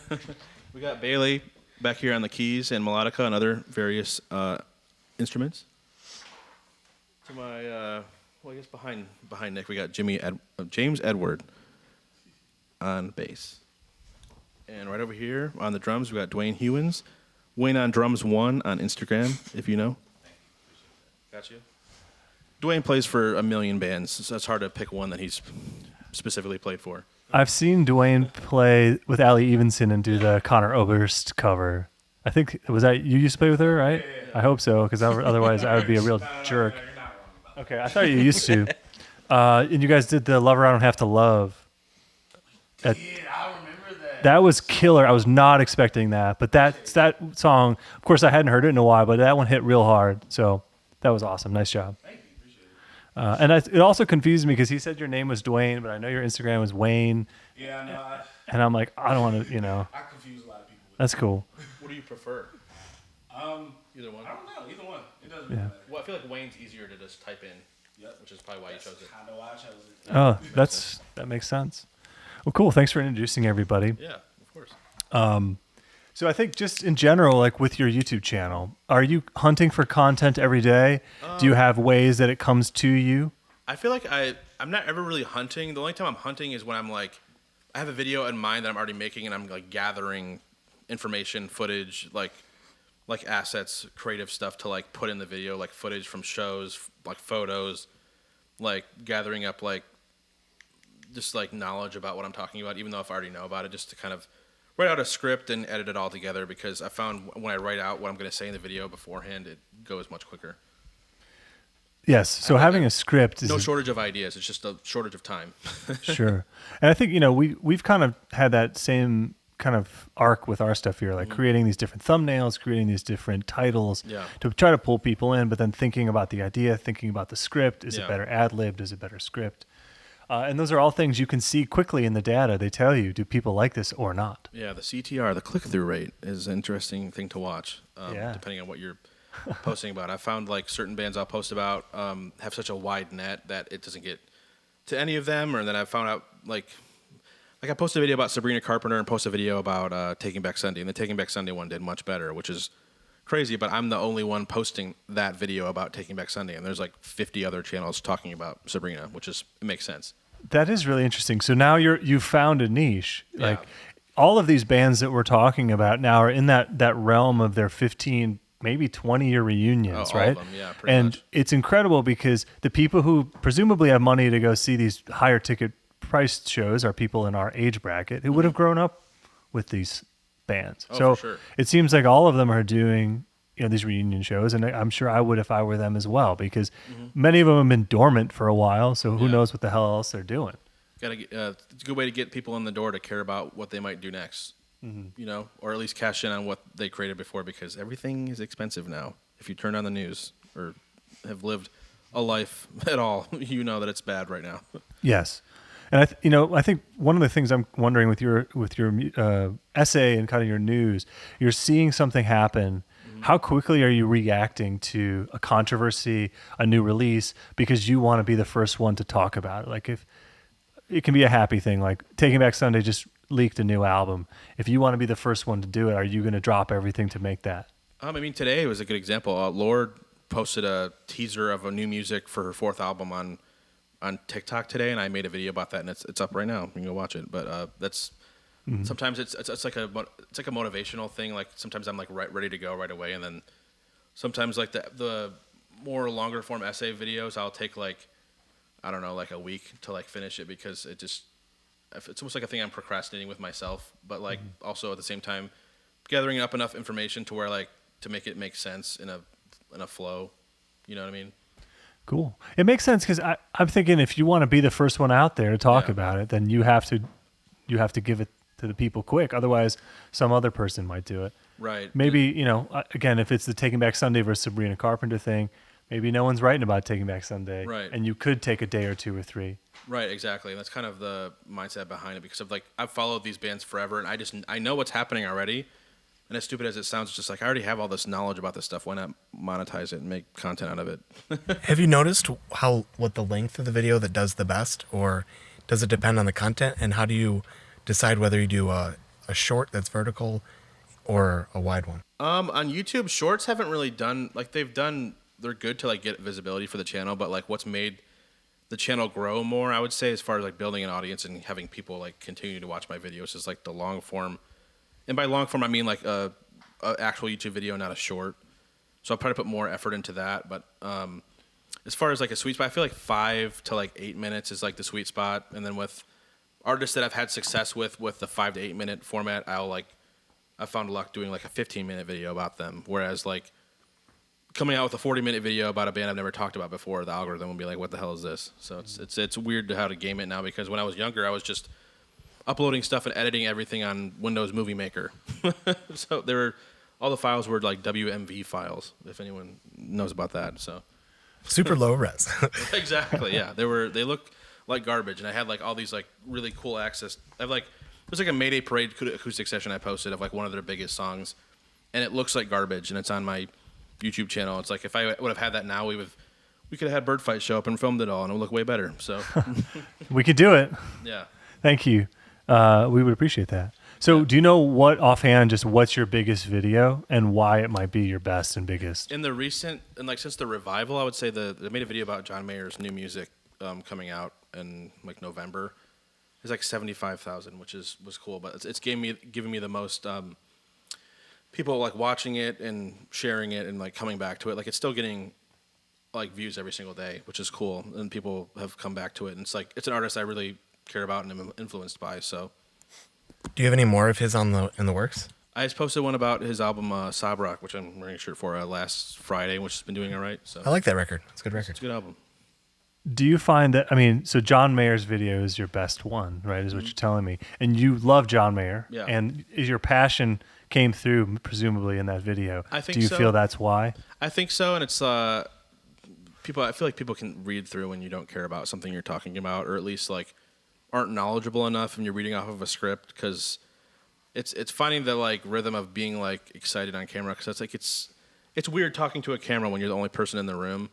We got Bailey back here on the keys and melodica and other various instruments. To my, well, I guess behind Nick, we got James Edward on bass. And right over here on the drums, we got Dwayne Hewins. Wayne on drums 1 on Instagram, if you know. Got you. Dwayne plays for a million bands, so it's hard to pick one that he's specifically played for. I've seen Dwayne play with Ali Evenson and do the Connor Oberst cover. I think, was that, you used to play with her, right? Yeah. I hope so, because otherwise I would be a real jerk. Okay, I thought you used to. And you guys did the Lover I Don't Have to Love. I remember that. That was killer. I was not expecting that. But that song, of course I hadn't heard it in a while, but that one hit real hard. So that was awesome. Nice job. Thank you, appreciate it. And it also confused me because he said your name was Dwayne, but I know your Instagram was Wayne. Yeah, I know. And I'm like, I don't want to, I confuse a lot of people with That's cool. What do you prefer? Either one. I don't know. Either one. It doesn't really matter. Well, I feel like Wayne's easier to just type in, which is probably why you chose it. Kind of why I chose it. Oh, that makes sense. Well, cool. Thanks for introducing everybody. Yeah, of course. So I think just in general, like with your YouTube channel, are you hunting for content every day? Do you have ways that it comes to you? I feel like I'm not ever really hunting. The only time I'm hunting is when I'm like, I have a video in mind that I'm already making and I'm like gathering information, footage, like assets, creative stuff to like put in the video, like footage from shows, like photos, like gathering up like just like knowledge about what I'm talking about, even though if I already know about it, just to kind of write out a script and edit it all together, because I found when I write out what I'm going to say in the video beforehand, it goes much quicker. Yes. So having a script is no shortage of ideas. It's just a shortage of time. Sure. And I think, we've kind of had that same kind of arc with our stuff here, like creating these different thumbnails, creating these different titles to try to pull people in, but then thinking about the idea, thinking about the script. Is it better ad-libbed? Is it better script? And those are all things you can see quickly in the data. They tell you, do people like this or not? Yeah, the CTR, the click-through rate, is an interesting thing to watch, depending on what you're posting about. I found like certain bands I'll post about have such a wide net that it doesn't get to any of them, or then I found out like I posted a video about Sabrina Carpenter and posted a video about Taking Back Sunday, and the Taking Back Sunday one did much better, which is crazy, but I'm the only one posting that video about Taking Back Sunday, and there's like 50 other channels talking about Sabrina, it makes sense. That is really interesting. So now you've found a niche. Like all of these bands that we're talking about now are in that realm of their 15, maybe 20-year reunions, all right? Of them, yeah, pretty and much. It's incredible because the people who presumably have money to go see these higher ticket priced shows are people in our age bracket who would have grown up with these bands. So for sure. It seems like all of them are doing these reunion shows, and I'm sure I would if I were them as well, because many of them have been dormant for a while, so who knows what the hell else they're doing. It's a good way to get people in the door to care about what they might do next, or at least cash in on what they created before, because everything is expensive now. if you turn on the news or have lived a life at all, you know that it's bad right now. Yes. And I think one of the things I'm wondering with your essay and kind of your news, you're seeing something happen. How quickly are you reacting to a controversy, a new release, because you want to be the first one to talk about it? Like if it can be a happy thing, like Taking Back Sunday just leaked a new album. If you want to be the first one to do it, are you going to drop everything to make that? I mean, today was a good example. Lorde posted a teaser of a new music for her 4th album on TikTok today, and I made a video about that, and it's up right now. You can go watch it. But that's sometimes it's like a motivational thing. Like sometimes I'm like ready to go right away, and then sometimes like the more longer form essay videos, I'll take like I don't know, like a week to like finish it because it's almost like a thing I'm procrastinating with myself. But like also at the same time, gathering up enough information to where like to make it make sense in a flow. You know what I mean? Cool. It makes sense because I'm thinking if you want to be the first one out there to talk about it, then you have to give it to the people quick. Otherwise, some other person might do it. Right. Maybe, again, if it's the Taking Back Sunday versus Sabrina Carpenter thing, maybe no one's writing about Taking Back Sunday. Right. And you could take a day or 2 or 3. Right, exactly. And that's kind of the mindset behind it because I've followed these bands forever and I know what's happening already. And as stupid as it sounds, it's just like I already have all this knowledge about this stuff. Why not monetize it and make content out of it? Have you noticed what the length of the video that does the best, or does it depend on the content? And how do you decide whether you do a short that's vertical or a wide one? On YouTube, shorts haven't really done they're good to like get visibility for the channel, but like what's made the channel grow more, I would say, as far as like building an audience and having people like continue to watch my videos is like the long form. And by long form, I mean like a actual YouTube video, not a short. So I'll probably put more effort into that. But as far as like a sweet spot, I feel like 5 to like 8 minutes is like the sweet spot. And then with artists that I've had success with the 5 to 8 minute format, I found luck doing like a 15-minute video about them. Whereas like coming out with a 40-minute video about a band I've never talked about before, the algorithm will be like, what the hell is this? So it's weird how to game it now because when I was younger, I was just uploading stuff and editing everything on Windows Movie Maker. So all the files were like WMV files, if anyone knows about that. So Super low res. exactly, yeah. They look like garbage, and I had like all these like really cool access. There's like a Mayday Parade acoustic session I posted of like one of their biggest songs, and it looks like garbage, and it's on my YouTube channel. It's like if I would have had that now, we could have had Bird Fight show up and filmed it all, and it would look way better. So We could do it. yeah. Thank you. We would appreciate that. So do you know what's your biggest video and why it might be your best and biggest? In the recent, and like since the revival, I would say they made a video about John Mayer's new music coming out in like November. It's like 75,000, which was cool, but it's giving me the most people like watching it and sharing it and like coming back to it. Like it's still getting like views every single day, which is cool, and people have come back to it. And it's like it's an artist I really care about and am influenced by. So, Do you have any more of his in the works? I just posted one about his album Sabrock, which I'm wearing a shirt for last Friday, which has been doing all right. So I like that record. It's a good record. it's a good album. Do you find that, so John Mayer's video is your best one, right, is what you're telling me. And you love John Mayer. Yeah. And your passion came through, presumably, in that video. I think Do you so. feel that's why? I think so, and it's I feel like people can read through when you don't care about something you're talking about, or at least like aren't knowledgeable enough and you're reading off of a script, because it's finding the like rhythm of being like excited on camera, because that's like it's weird talking to a camera when you're the only person in the room.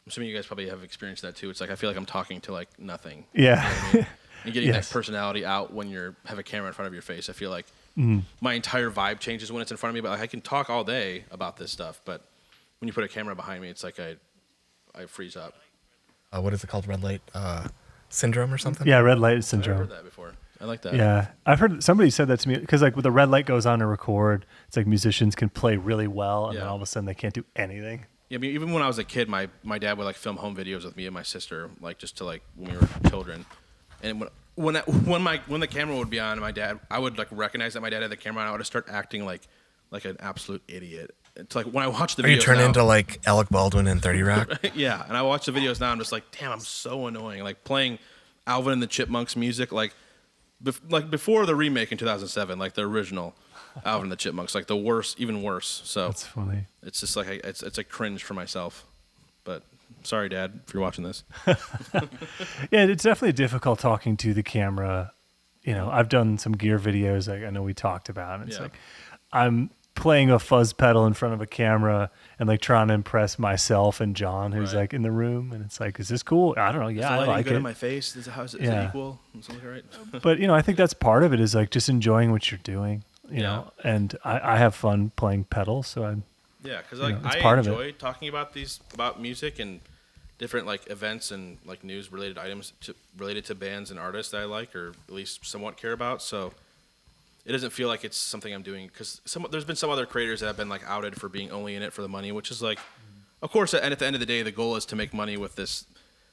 I'm assuming you guys probably have experienced that too. It's like I feel like I'm talking to like nothing. Yeah. You know what I mean? And getting Yes. that personality out when you have a camera in front of your face. I feel like my entire vibe changes when it's in front of me. But like I can talk all day about this stuff, but when you put a camera behind me, it's like I freeze up. What is it called? Red light syndrome or something? Yeah, red light I've syndrome. heard that before. I like that. Yeah, I've heard somebody said that to me, because like when the red light goes on to record, it's like musicians can play really well, and then Yeah. all of a sudden they can't do anything. Yeah, I mean, even when I was a kid, my dad would like film home videos with me and my sister, like just to like when we were children. And when the camera would be on, my dad, I would like recognize that my dad had the camera on. I would just start acting like an absolute idiot. It's like when I watch the Or videos you turn now, into like Alec Baldwin in 30 Rock? yeah, and I watch the videos now. I'm just like, damn, I'm so annoying. Like playing Alvin and the Chipmunks music, like like before the remake in 2007, like the original Alvin and the Chipmunks, like the worst, even worse. So That's funny. it's just like it's a cringe for myself. But sorry, Dad, if you're watching this. Yeah, it's definitely difficult talking to the camera. You know, I've done some gear videos. Like I know we talked about. And it's Yeah. like I'm playing a fuzz pedal in front of a camera and like trying to impress myself and John, who's Right. like in the room. And it's like, is this cool? I don't know. Is Yeah, the I lighting like good it. in my face? Is it Yeah. equal? Does it look right? But you know, I think that's part of it is like just enjoying what you're doing. You know, and I have fun playing pedals, so I'm. Yeah, because You like know, it's I part of it. enjoy talking about music and different like events and like news related items related to bands and artists that I like or at least somewhat care about. So it doesn't feel like it's something I'm doing because there's been some other creators that have been like outed for being only in it for the money, which is like, of course, and at the end of the day, the goal is to make money with this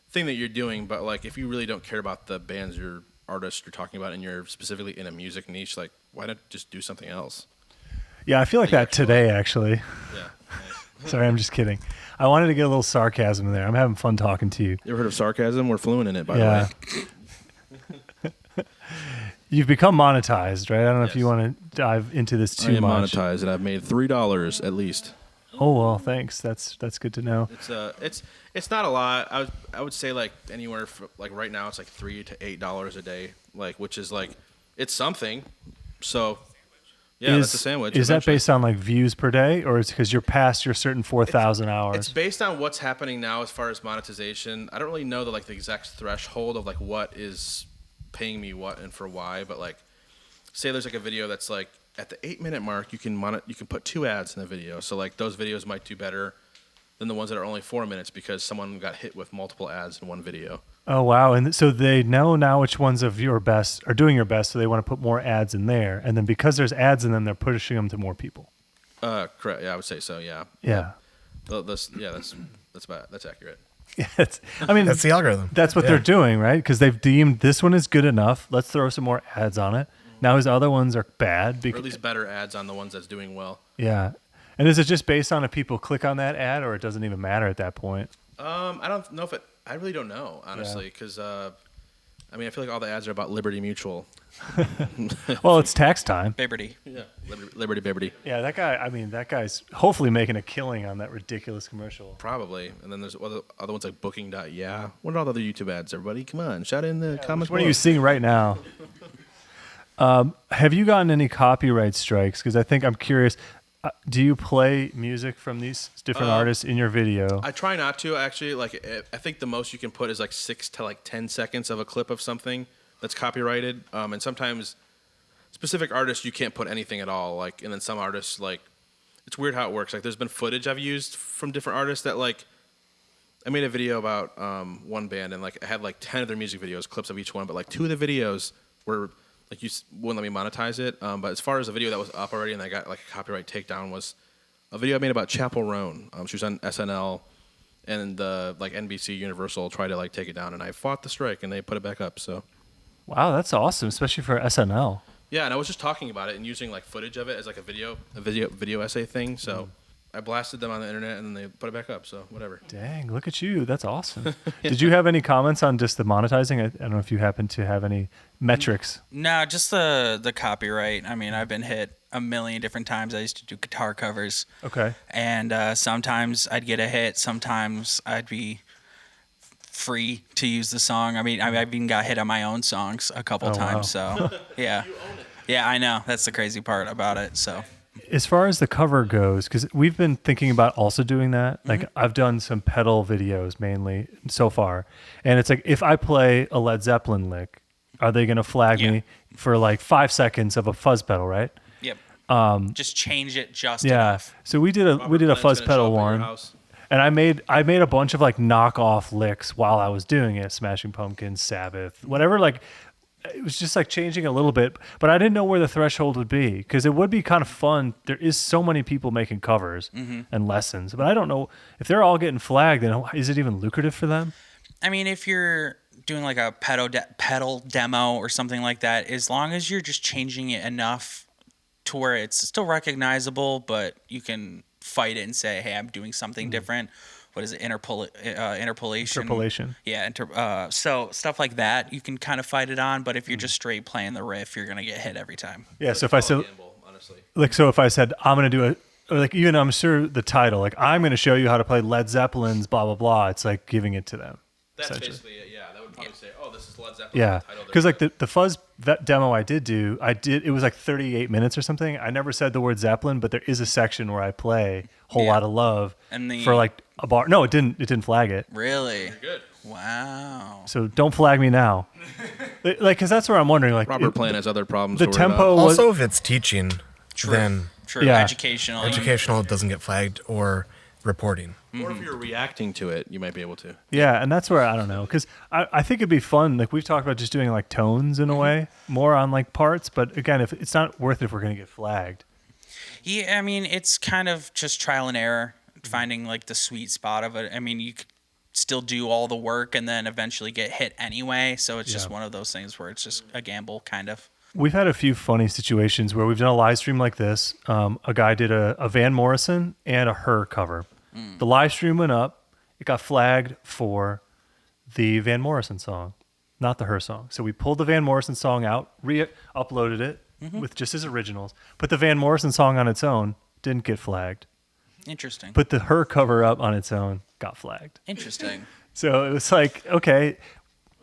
thing that you're doing. But like, if you really don't care about the bands or artists you're talking about and you're specifically in a music niche, like why not just do something else? Yeah, I feel like that today actually. Yeah. Nice. Sorry, I'm just kidding. I wanted to get a little sarcasm there. I'm having fun talking to you. You ever heard of sarcasm? We're fluent in it, by Yeah. the way. You've become monetized, right? I don't know if you Yes. want to dive into this I too am much. monetized, and I've made $3 at least. Oh well, thanks. That's good to know. It's not a lot. I would say like anywhere from, like right now it's like $3 to $8 a day, like which is like it's something. So yeah, that's a sandwich. Is that eventually. based on like views per day, or is it because you're past your certain 4,000 hours? It's based on what's happening now as far as monetization. I don't really know the exact threshold of like what is paying me what and for why, but like say there's like a video that's like at the 8-minute mark you can put 2 ads in the video. So like those videos might do better than the ones that are only 4 minutes because someone got hit with multiple ads in one video. Oh wow! And so they know now which ones of your best are doing your best, so they want to put more ads in there, and then because there's ads in them, they're pushing them to more people. Correct. Yeah, I would say so. Yeah. Yeah. That's accurate. Yeah, I mean, That's the algorithm. that's what Yeah. they're doing, right? Because they've deemed this one is good enough. Let's throw some more ads on it. Now his other ones are bad. Or at Because, least better ads on the ones that's doing well. yeah. And is it just based on if people click on that ad, or it doesn't even matter at that point? I don't know I really don't know, honestly, because I feel like all the ads are about Liberty Mutual. Well, it's tax time. Liberty. Yeah. Liberty. Yeah, that guy. I mean, that guy's hopefully making a killing on that ridiculous commercial. Probably. And then there's other ones like Booking. Yeah. What are all the other YouTube ads, everybody? Come on, shout in the comments. What are you below. seeing right now? Have you gotten any copyright strikes? Because I'm curious. Do you play music from these different artists in your video? I try not to actually. Like, I think the most you can put is like 6 to 10 seconds of a clip of something that's copyrighted. And sometimes specific artists you can't put anything at all. Like, and then some artists like it's weird how it works. Like, there's been footage I've used from different artists that like. I made a video about one band and like I had like 10 of their music videos, clips of each one, but like 2 of the videos were like you wouldn't let me monetize it. But as far as a video that was up already and I got like a copyright takedown was a video I made about Chapel Roan. She was on SNL and the like NBC Universal tried to like take it down and I fought the strike and they put it back up. So Wow, that's awesome, especially for SNL. yeah, and I was just talking about it and using like footage of it as like a video essay thing. So I blasted them on the internet and then they put it back up. So whatever. Dang, look at you. That's awesome. Did you have any comments on just the monetizing? I don't know if you happen to have any metrics. No, just the copyright. I mean, I've been hit a million different times. I used to do guitar covers. Okay. And sometimes I'd get a hit. Sometimes I'd be free to use the song. I mean, I've even got hit on my own songs a couple times. So, yeah. Yeah, I know. That's the crazy part about it. So, As far as the cover goes, because we've been thinking about also doing that. Like I've done some pedal videos mainly so far. And it's like if I play a Led Zeppelin lick, are they going to flag me for like 5 seconds of a fuzz pedal, right? yep. Just change it just Yeah. enough. So we did a Plant's fuzz gonna show pedal up at your one. house. And I made a bunch of like knockoff licks while I was doing it, Smashing Pumpkins, Sabbath, whatever. Like it was just like changing a little bit, but I didn't know where the threshold would be because it would be kind of fun. There is so many people making covers and lessons, but I don't know if they're all getting flagged. Then is it even lucrative for them? I mean, if you're doing like a pedal demo or something like that, as long as you're just changing it enough to where it's still recognizable, but you can fight it and say, hey, I'm doing something different. what is it, interpolation? Interpolation. Yeah, so stuff like that you can kind of fight it on, but if you're just straight playing the riff, you're gonna get hit every time. Yeah. So if I said, Gamble, honestly. like, so if I said I'm gonna do or like even I'm sure the title, like I'm gonna show you how to play Led Zeppelin's blah blah blah. It's like giving it to them. That's essentially. basically it. Yeah, that would probably say, "Oh, this is Led Zeppelin." Yeah, title. because like the fuzz demo I did, it was like 38 minutes or something. I never said the word Zeppelin, but there is a section where I play "Whole Yeah. Lot of Love" And for like a bar. No, it didn't flag it. Really? good. Wow. So don't flag me now. Like, because that's where I'm wondering. Like Robert Plant has other problems. the to worry about. tempo was Also, if it's teaching, then True. Yeah. Educational. doesn't get flagged or reporting. Or if you're reacting to it, you might be able to. yeah, and that's where I don't know because I think it'd be fun. Like we've talked about just doing like tones in a way, more on like parts. But again, if it's not worth it if we're gonna get flagged. Yeah, I mean, it's kind of just trial and error, finding like the sweet spot of it. I mean, you could still do all the work and then eventually get hit anyway. So it's just Yeah. one of those things where it's just a gamble, kind of. We've had a few funny situations where we've done a live stream like this. A guy did a Van Morrison and a Her cover. The live stream went up. It got flagged for the Van Morrison song, not the Her song. So we pulled the Van Morrison song out, re-uploaded it with just his originals. Put the Van Morrison song on its own, didn't get flagged. Interesting. Put the Her cover up on its own, got flagged. Interesting. So it was like, okay.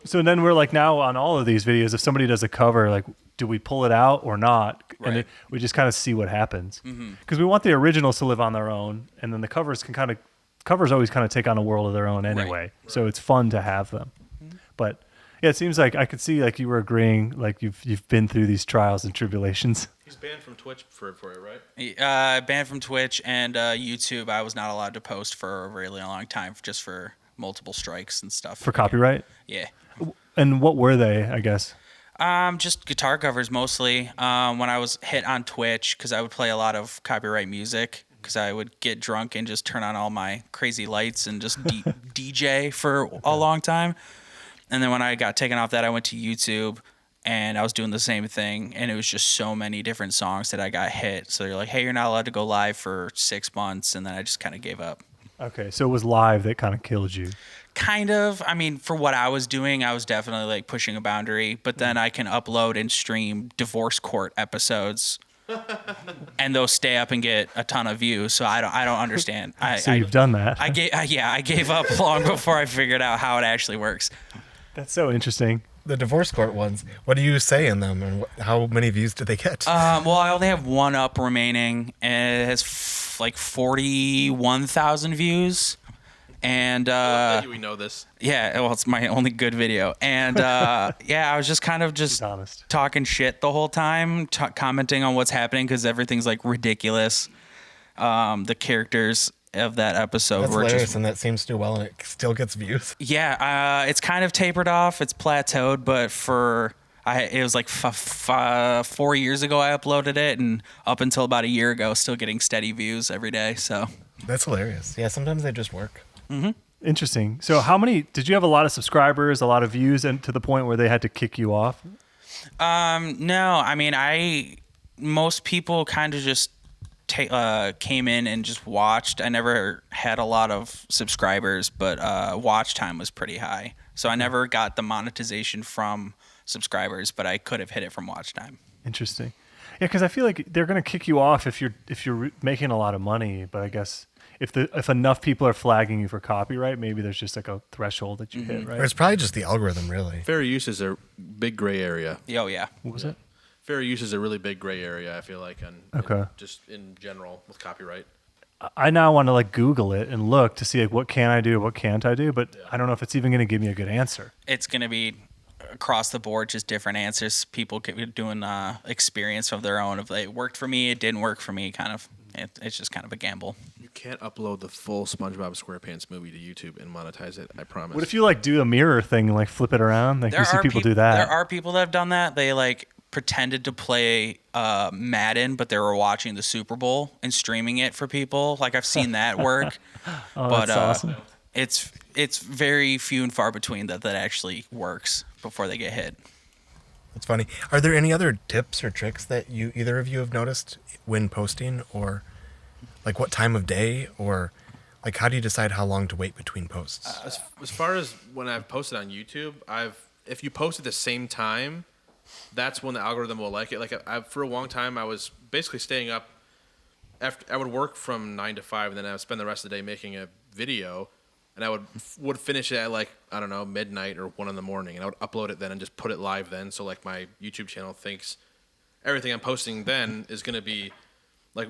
So then we're like now on all of these videos, if somebody does a cover, like, do we pull it out or not? And Right. we just kind of see what happens. Because we want the originals to live on their own. And then the covers covers always kind of take on a world of their own anyway. So it's fun to have them. But yeah, it seems like I could see like you were agreeing, like you've been through these trials and tribulations. He's banned from Twitch for it, right? Banned from Twitch and YouTube. I was not allowed to post for a really long time, just for multiple strikes and stuff. For copyright? Yeah. And what were they, I guess? Just guitar covers mostly. When I was hit on Twitch, because I would play a lot of copyright music, because I would get drunk and just turn on all my crazy lights and just DJ for a long time. And then when I got taken off that, I went to YouTube and I was doing the same thing. And it was just so many different songs that I got hit. So they're like, hey, you're not allowed to go live for 6 months. And then I just kind of gave up. Okay, so it was live that kind of killed you. Kind of. I mean, for what I was doing, I was definitely like pushing a boundary. But then I can upload and stream divorce court episodes, and those stay up and get a ton of views. So I don't understand. So you've done that. I gave up long before I figured out how it actually works. That's so interesting. The divorce court ones, what do you say in them, and how many views do they get? Well, I only have one up remaining, and it has like 41,000 views. And We know this. yeah, well, it's my only good video. And yeah, I was just kind of just honest. talking shit the whole time, commenting on what's happening because everything's like ridiculous. The characters of that episode That's were hilarious, just and that seems to do well, and it still gets views. yeah. It's kind of tapered off. It's plateaued, but it was like 4 years ago I uploaded it, and up until about a year ago, still getting steady views every day. So That's hilarious. Yeah, sometimes they just work. Interesting. So did you have a lot of subscribers, a lot of views, and to the point where they had to kick you off? no, I mean, most people kind of just came in and just watched. I never had a lot of subscribers, but watch time was pretty high. So I never got the monetization from subscribers, but I could have hit it from watch time. Interesting. Yeah, because I feel like they're going to kick you off if you're making a lot of money. But I guess if enough people are flagging you for copyright, maybe there's just like a threshold that you hit, Or right? it's probably just the algorithm, really. Fair use is a big gray area. Oh yeah. What was it? Fair use is a really big gray area, I feel like, Okay. just in general with copyright. I now want to like Google it and look to see like what can I do, what can't I do, but I don't know if it's even going to give me a good answer. It's gonna be across the board, just different answers. People doing experience of their own. If it worked for me, it didn't work for me. Kind of. It's just kind of a gamble. You can't upload the full SpongeBob SquarePants movie to YouTube and monetize it, I promise. What if you like do a mirror thing and like flip it around? Like we see people do that. There are people that have done that. They like pretended to play Madden, but they were watching the Super Bowl and streaming it for people. Like I've seen that work. Oh, that's awesome. It's very few and far between that actually works before they get hit. That's funny. Are there any other tips or tricks that either of you have noticed when posting, or like what time of day, or Like, how do you decide how long to wait between posts? As far as when I've posted on YouTube, if you post at the same time, that's when the algorithm will like it. Like for a long time, I was basically staying up. After I would work from 9 to 5, and then I would spend the rest of the day making a video, and I would finish it at like, I don't know, midnight or 1 in the morning, and I would upload it then and just put it live then. So like my YouTube channel thinks everything I'm posting then is going to be like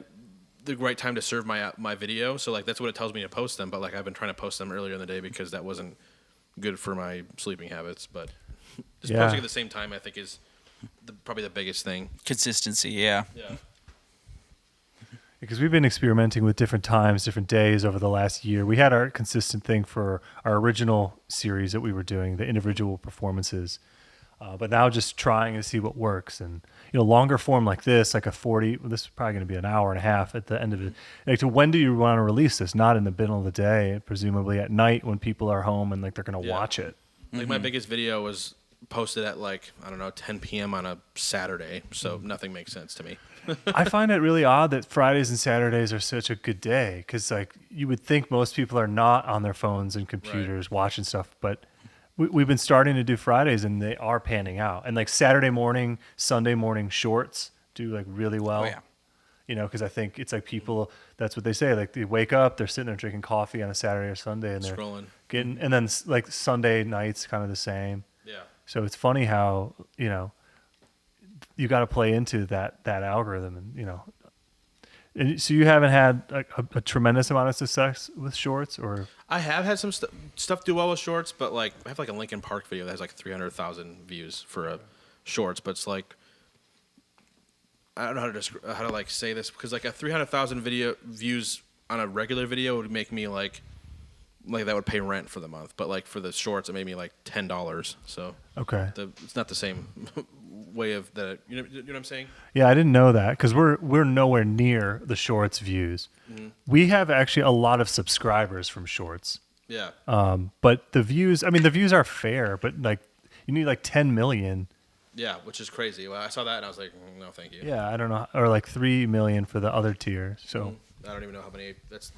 the right time to serve my video. So like that's what it tells me to post them. But like I've been trying to post them earlier in the day because that wasn't good for my sleeping habits. But just posting at the same time, I think, is probably the biggest thing. Consistency, yeah. Yeah. Because we've been experimenting with different times, different days over the last year. We had our consistent thing for our original series that we were doing, the individual performances. But now just trying to see what works. And, longer form like this, like this is probably going to be an hour and a half at the end of it. Like, when do you want to release this? Not in the middle of the day, presumably at night when people are home and like they're going to watch it. Like my biggest video was posted at like, I don't know, 10 p.m. on a Saturday. So nothing makes sense to me. I find it really odd that Fridays and Saturdays are such a good day because, like, you would think most people are not on their phones and computers watching stuff, but we've been starting to do Fridays and they are panning out. And like Saturday morning, Sunday morning shorts do like really well. Oh, yeah. Because I think it's like people, that's what they say. Like they wake up, they're sitting there drinking coffee on a Saturday or Sunday and they're Scrolling. and then like Sunday nights kind of the same. Yeah. So it's funny how, you got to play into that algorithm and, and so you haven't had a tremendous amount of success with shorts, or? I have had some stuff do well with shorts, but like I have like a Linkin Park video that has like 300,000 views for a shorts, but it's like, I don't know how to like say this, because like a 300,000 video views on a regular video would make me like that would pay rent for the month, but like for the shorts it made me like $10. So Okay. it's not the same way of that. You know what I'm saying? Yeah, I didn't know that because we're nowhere near the shorts views. Mm-hmm. We have actually a lot of subscribers from shorts. Yeah. But the views are fair, but like you need like 10 million. Yeah, which is crazy. Well, I saw that and I was like, no, thank you. Yeah, I don't know, or like 3 million for the other tier. So I don't even know how many. It's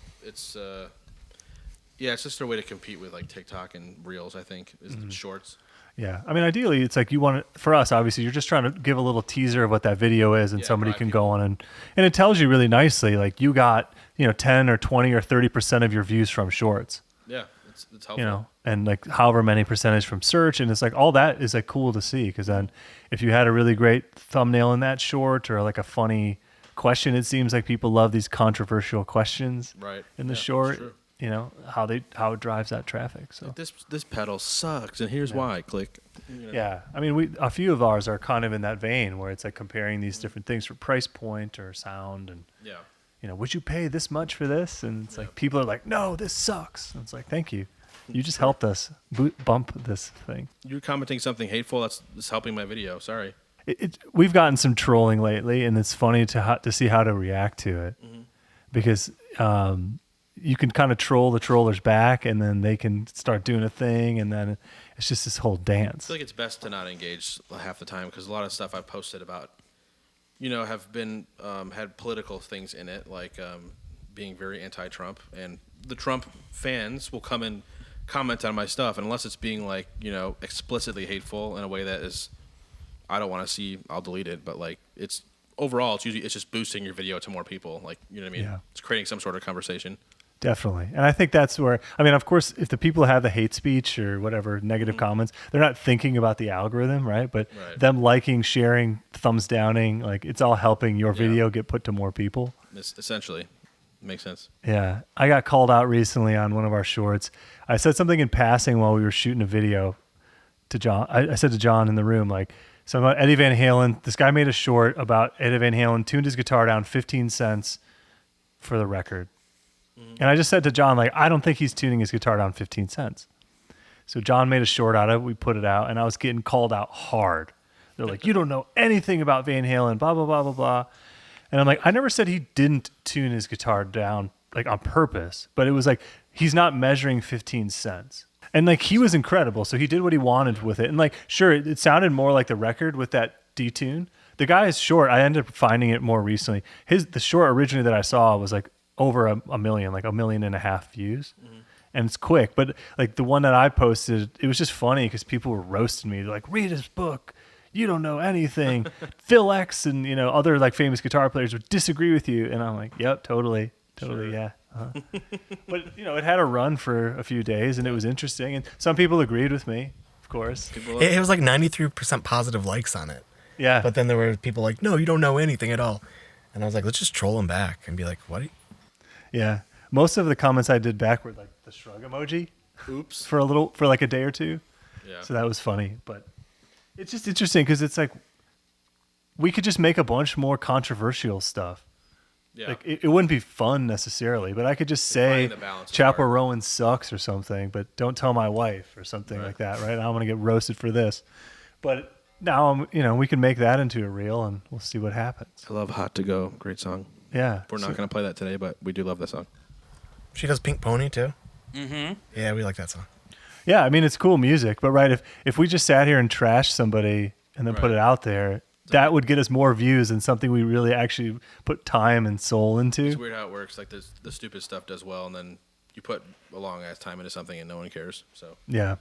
just a way to compete with like TikTok and Reels. I think is the shorts. yeah, I mean, ideally, it's like you want it for us. Obviously, you're just trying to give a little teaser of what that video is, and somebody can go on and it tells you really nicely. Like you got 10 or 20 or 30% of your views from shorts. Yeah, it's helpful. And like however many percentage from search, and it's like all that is like cool to see, because then if you had a really great thumbnail in that short or like a funny question, it seems like people love these controversial questions in the short. True. How it drives that traffic. So Like this pedal sucks, and here's why. Click. yeah, I mean, a few of ours are kind of in that vein where it's like comparing these different things for price point or sound, and Yeah. would you pay this much for this? And it's like people are like, no, this sucks. And it's like, thank you, you just helped us bump this thing. You're commenting something hateful. That's helping my video. Sorry. We've gotten some trolling lately, and it's funny to see how to react to it, because you can kind of troll the trollers back, and then they can start doing a thing, and then it's just this whole I dance. feel like it's best to not engage half the time, because a lot of stuff I've posted about, have been had political things in it, like being very anti-Trump, and the Trump fans will come and comment on my stuff, and unless it's being like explicitly hateful in a way that is I don't want to see, I'll delete it. But like it's just boosting your video to more people, like what I mean. Yeah. It's creating some sort of conversation. Definitely. And I think that's where, of course, if the people have the hate speech or whatever, negative comments, they're not thinking about the algorithm, right? But them liking, sharing, thumbs downing, like it's all helping your video get put to more people. This essentially makes sense. Yeah. I got called out recently on one of our shorts. I said something in passing while we were shooting a video to John. I said to John in the room, like, something about Eddie Van Halen. This guy made a short about Eddie Van Halen tuned his guitar down 15 cents for the record. And I just said to John, like, I don't think he's tuning his guitar down 15 cents. So John made a short out of it. We put it out, and I was getting called out hard. They're like, you don't know anything about Van Halen, blah, blah, blah, blah, blah. And I'm like, I never said he didn't tune his guitar down, like, on purpose. But it was like, he's not measuring 15 cents. And, like, he was incredible. So he did what he wanted with it. And, like, sure, it sounded more like the record with that detune. The guy is short. I ended up finding it more recently. The short originally that I saw was, like, over a million, like 1.5 million views. And it's quick, but like the one that I posted, it was just funny because people were roasting me. They're like, read his book. You don't know anything. Phil X and, other like famous guitar players would disagree with you. And I'm like, yep, totally, Sure. yeah. But, it had a run for a few days and it was interesting. And some people agreed with me, of course. It was like 93% positive likes on it. Yeah. But then there were people like, no, you don't know anything at all. And I was like, let's just troll him back and be like, what? Yeah. Most of the comments I did back were like the shrug emoji. Oops. For like a day or two. Yeah. So that was funny. But it's just interesting because it's like we could just make a bunch more controversial stuff. Yeah. Like it wouldn't be fun necessarily, but I could just say finding the balance is Chapel hard. Rowan sucks or something, but don't tell my wife or something like that, right? I'm gonna get roasted for this. But now we can make that into a reel and we'll see what happens. I love Hot to Go. Great song. Yeah. We're not going to play that today, but we do love that song. She does Pink Pony too. Mm-hmm. Yeah, we like that song. Yeah, I mean it's cool music, but right, if we just sat here and trashed somebody and then put Right. it out there, that would get us more views than something we really actually put time and soul into. It's weird how it works. Like the stupid stuff does well, and then you put a long ass time into something and no one cares. So Yeah.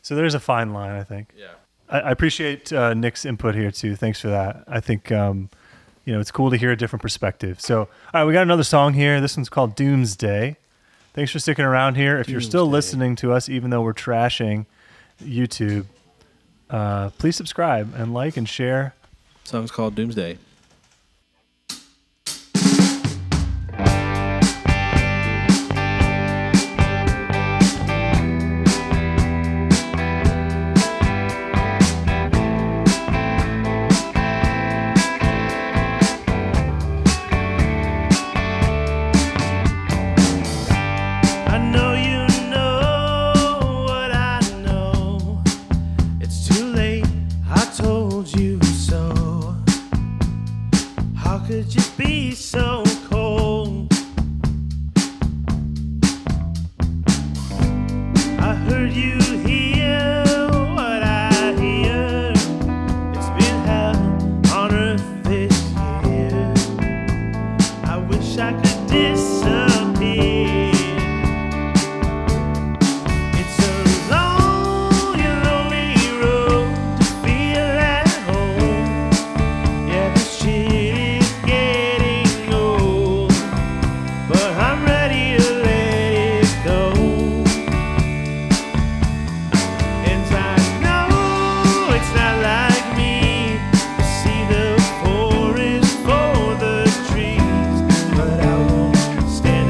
So there's a fine line, I think. yeah. I appreciate Nick's input here too. Thanks for that. I think it's cool to hear a different perspective. So, all right, we got another song here. This one's called Doomsday. Thanks for sticking around here. If you're still listening to us, even though we're trashing YouTube, please subscribe and like and share. Song's called Doomsday. I know you know what I know. It's too late, I told you so. How could you be so cold? I heard you hear what I hear. It's been hell on earth this year. I wish I could disappear. It's a long and lonely road to feel at home. Yeah, this shit is getting old, but I'm ready to let it go. And I know it's not like me to see the forest for the trees, but I won't stand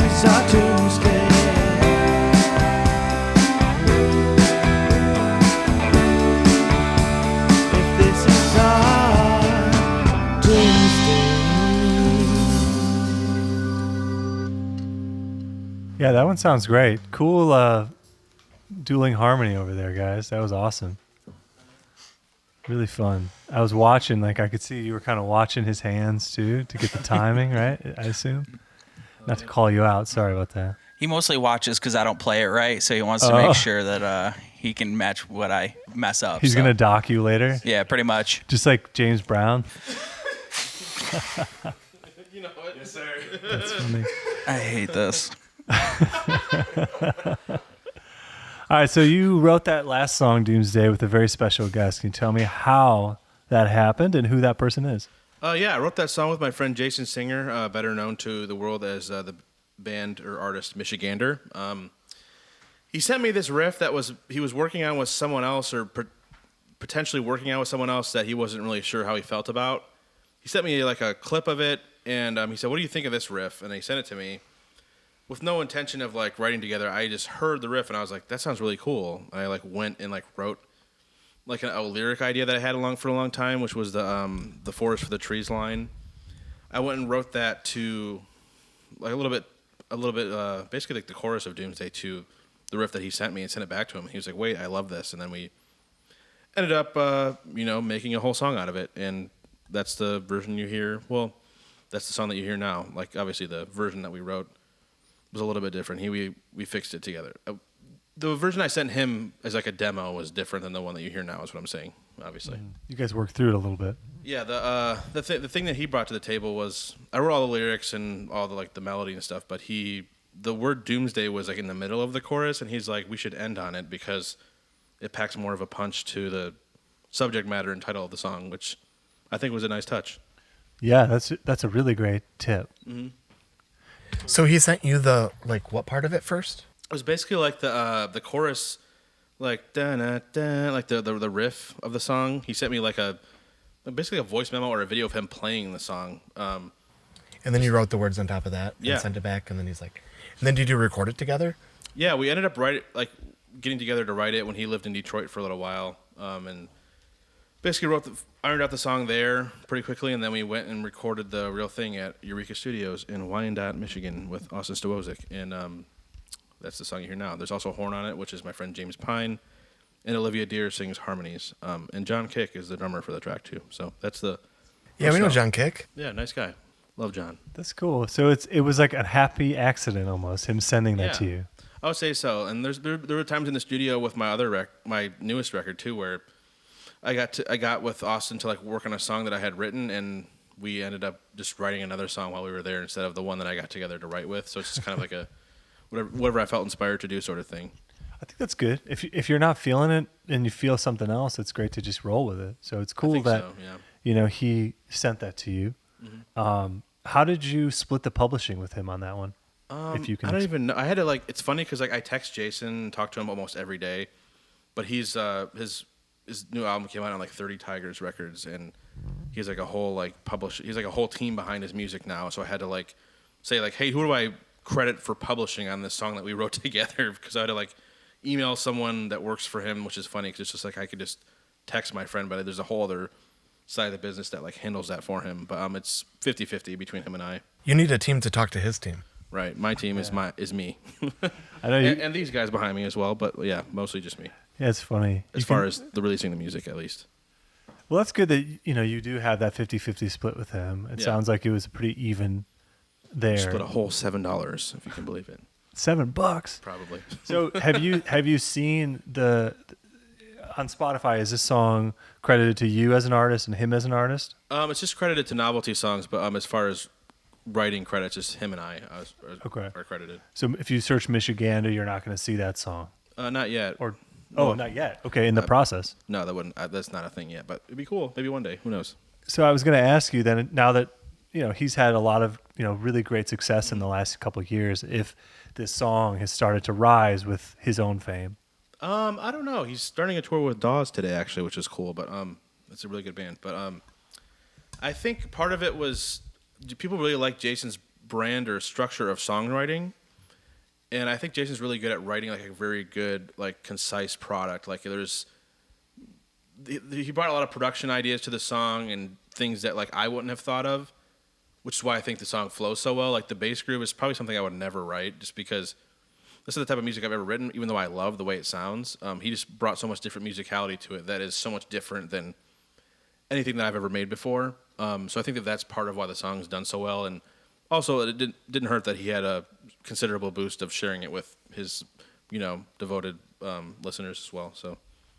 is our Doomsday. If this is our Doomsday. Yeah, that one sounds great. Cool dueling harmony over there, guys. That was awesome. Really fun. I was watching, like I could see you were kind of watching his hands too to get the timing, right? I assume. Not to call you out. Sorry about that. He mostly watches because I don't play it right, so he wants to make sure that he can match what I mess up. He's so. going to dock you later? Yeah, pretty much. Just like James Brown? You know what? Yes, sir. That's funny. I hate this. All right, so you wrote that last song, Doomsday, with a very special guest. Can you tell me how that happened and who that person is? Yeah, I wrote that song with my friend Jason Singer, better known to the world as the band or artist Michigander. He sent me this riff that he was working on with someone else, or potentially working on with someone else that he wasn't really sure how he felt about. He sent me like a clip of it, and he said, "What do you think of this riff?" And he sent it to me. With no intention of like writing together, I just heard the riff and I was like, "That sounds really cool." And I like went and like wrote like a lyric idea that I had for a long time, which was the forest for the trees line. I went and wrote that to like a little bit, basically like the chorus of Doomsday to the riff that he sent me, and sent it back to him. And he was like, "Wait, I love this." And then we ended up, making a whole song out of it, and that's the version you hear. Well, that's the song that you hear now. Like obviously the version that we wrote was a little bit different. We fixed it together. The version I sent him as like a demo was different than the one that you hear now, is what I'm saying, obviously. You guys worked through it a little bit. Yeah, the thing that he brought to the table was, I wrote all the lyrics and all the like the melody and stuff, but the word Doomsday was like in the middle of the chorus, and he's like, we should end on it because it packs more of a punch to the subject matter and title of the song, which I think was a nice touch. Yeah, that's a really great tip. Mm-hmm. So he sent you the, like, what part of it first? It was basically like the chorus, like da da da, like the riff of the song. He sent me like basically a voice memo or a video of him playing the song. And then you wrote the words on top of that Yeah. and sent it back, and then he's like, and then did you record it together? Yeah, we ended up getting together to write it when he lived in Detroit for a little while, and basically ironed out the song there pretty quickly, and then we went and recorded the real thing at Eureka Studios in Wyandotte, Michigan, with Austin Stowozik, and that's the song you hear now. There's also a horn on it, which is my friend James Pine, and Olivia Deere sings harmonies, and John Kick is the drummer for the track too. So that's the Yeah, we know song. John Kick. Yeah, nice guy. Love John. That's cool. So it was like a happy accident almost, him sending that to you. I would say so. And there were times in the studio with my newest record too, where I got with Austin to like work on a song that I had written, and we ended up just writing another song while we were there instead of the one that I got together to write with. So it's just kind of like a whatever I felt inspired to do sort of thing. I think that's good. If you're not feeling it and you feel something else, it's great to just roll with it. So it's cool that he sent that to you. Mm-hmm. How did you split the publishing with him on that one? If you can, I don't even know. I had to like. It's funny because like I text Jason and talk to him almost every day, but he's his new album came out on like 30 Tigers Records, and he's like a whole like he's like a whole team behind his music now. So I had to like say like, hey, who do I credit for publishing on this song that we wrote together? Because I had to like email someone that works for him, which is funny because it's just like I could just text my friend, but there's a whole other side of the business that like handles that for him. But it's 50-50 between him and I. You need a team to talk to his team. Right, my team is me. I know and these guys behind me as well, but yeah, mostly just me. Yeah, it's funny. As far as the releasing the music, at least. Well, that's good that you do have that 50-50 split with him. It sounds like it was pretty even there. Split a whole $7, if you can believe it. $7, probably. So have you seen on Spotify? Is this song credited to you as an artist and him as an artist? It's just credited to Novelty Songs, but as far as writing credits, just him and I are credited. So if you search Michigander, you're not going to see that song. Not yet. Not yet. Okay, in the process. No, that wouldn't. That's not a thing yet, but it'd be cool. Maybe one day. Who knows? So I was going to ask you then, now that he's had a lot of really great success in the last couple of years, if this song has started to rise with his own fame. I don't know. He's starting a tour with Dawes today, actually, which is cool. But it's a really good band. But I think part of it was people really like Jason's brand or structure of songwriting. And I think Jason's really good at writing like a very good, like concise product. Like he brought a lot of production ideas to the song and things that like I wouldn't have thought of, which is why I think the song flows so well. Like the bass groove is probably something I would never write, just because this is the type of music I've ever written. Even though I love the way it sounds, he just brought so much different musicality to it that is so much different than anything that I've ever made before. So I think that that's part of why the song's done so well. And also, it didn't hurt that he had a considerable boost of sharing it with his, devoted listeners as well. So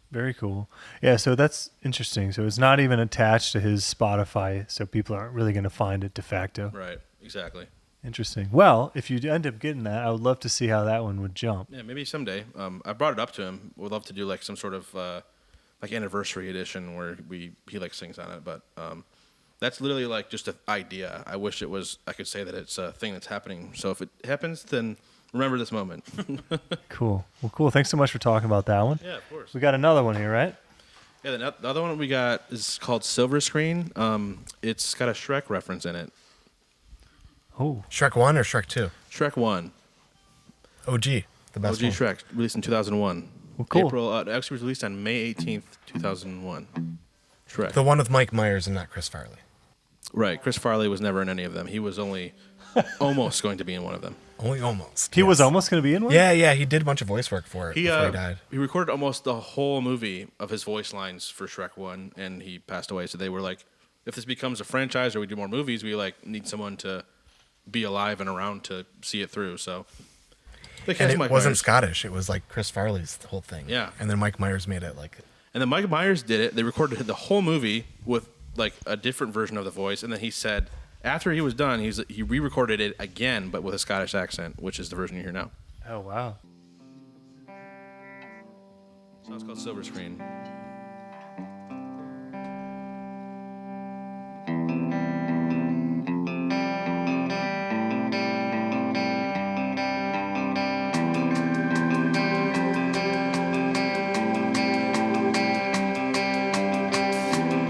very cool. Yeah, so that's interesting. So it's not even attached to his Spotify, so people aren't really going to find it de facto. Right, exactly. Interesting. Well, if you end up getting that, I would love to see how that one would jump. Yeah, maybe someday. I brought it up to him. Would love to do like some sort of like anniversary edition where he like sings on it, but that's literally like just an idea. I wish I could say that it's a thing that's happening. So if it happens, then remember this moment. Cool. Well, cool. Thanks so much for talking about that one. Yeah, of course. We got another one here, right? Yeah, the other one we got is called Silver Screen. It's got a Shrek reference in it. Oh. Shrek 1 or Shrek 2? Shrek 1. OG, the best OG one. Shrek, released in 2001. Well, cool. April, actually was released on May 18th, 2001. Shrek. The one with Mike Myers and not Chris Farley. Right. Chris Farley was never in any of them. He was only almost going to be in one of them. Only almost. He was yes. almost going to be in one? Yeah, he did a bunch of voice work for it He before he died. He recorded almost the whole movie of his voice lines for Shrek 1, and he passed away. So they were like, if this becomes a franchise or we do more movies, we like need someone to be alive and around to see it through. So they And cast it Mike wasn't Myers. Scottish. It was like Chris Farley's whole thing. Yeah. And then Mike Myers made it like... And then Mike Myers did it. They recorded the whole movie with like a different version of the voice, and then he said after he was done, he re-recorded it again, but with a Scottish accent, which is the version you hear now. Oh, wow. So it's called Silver Screen.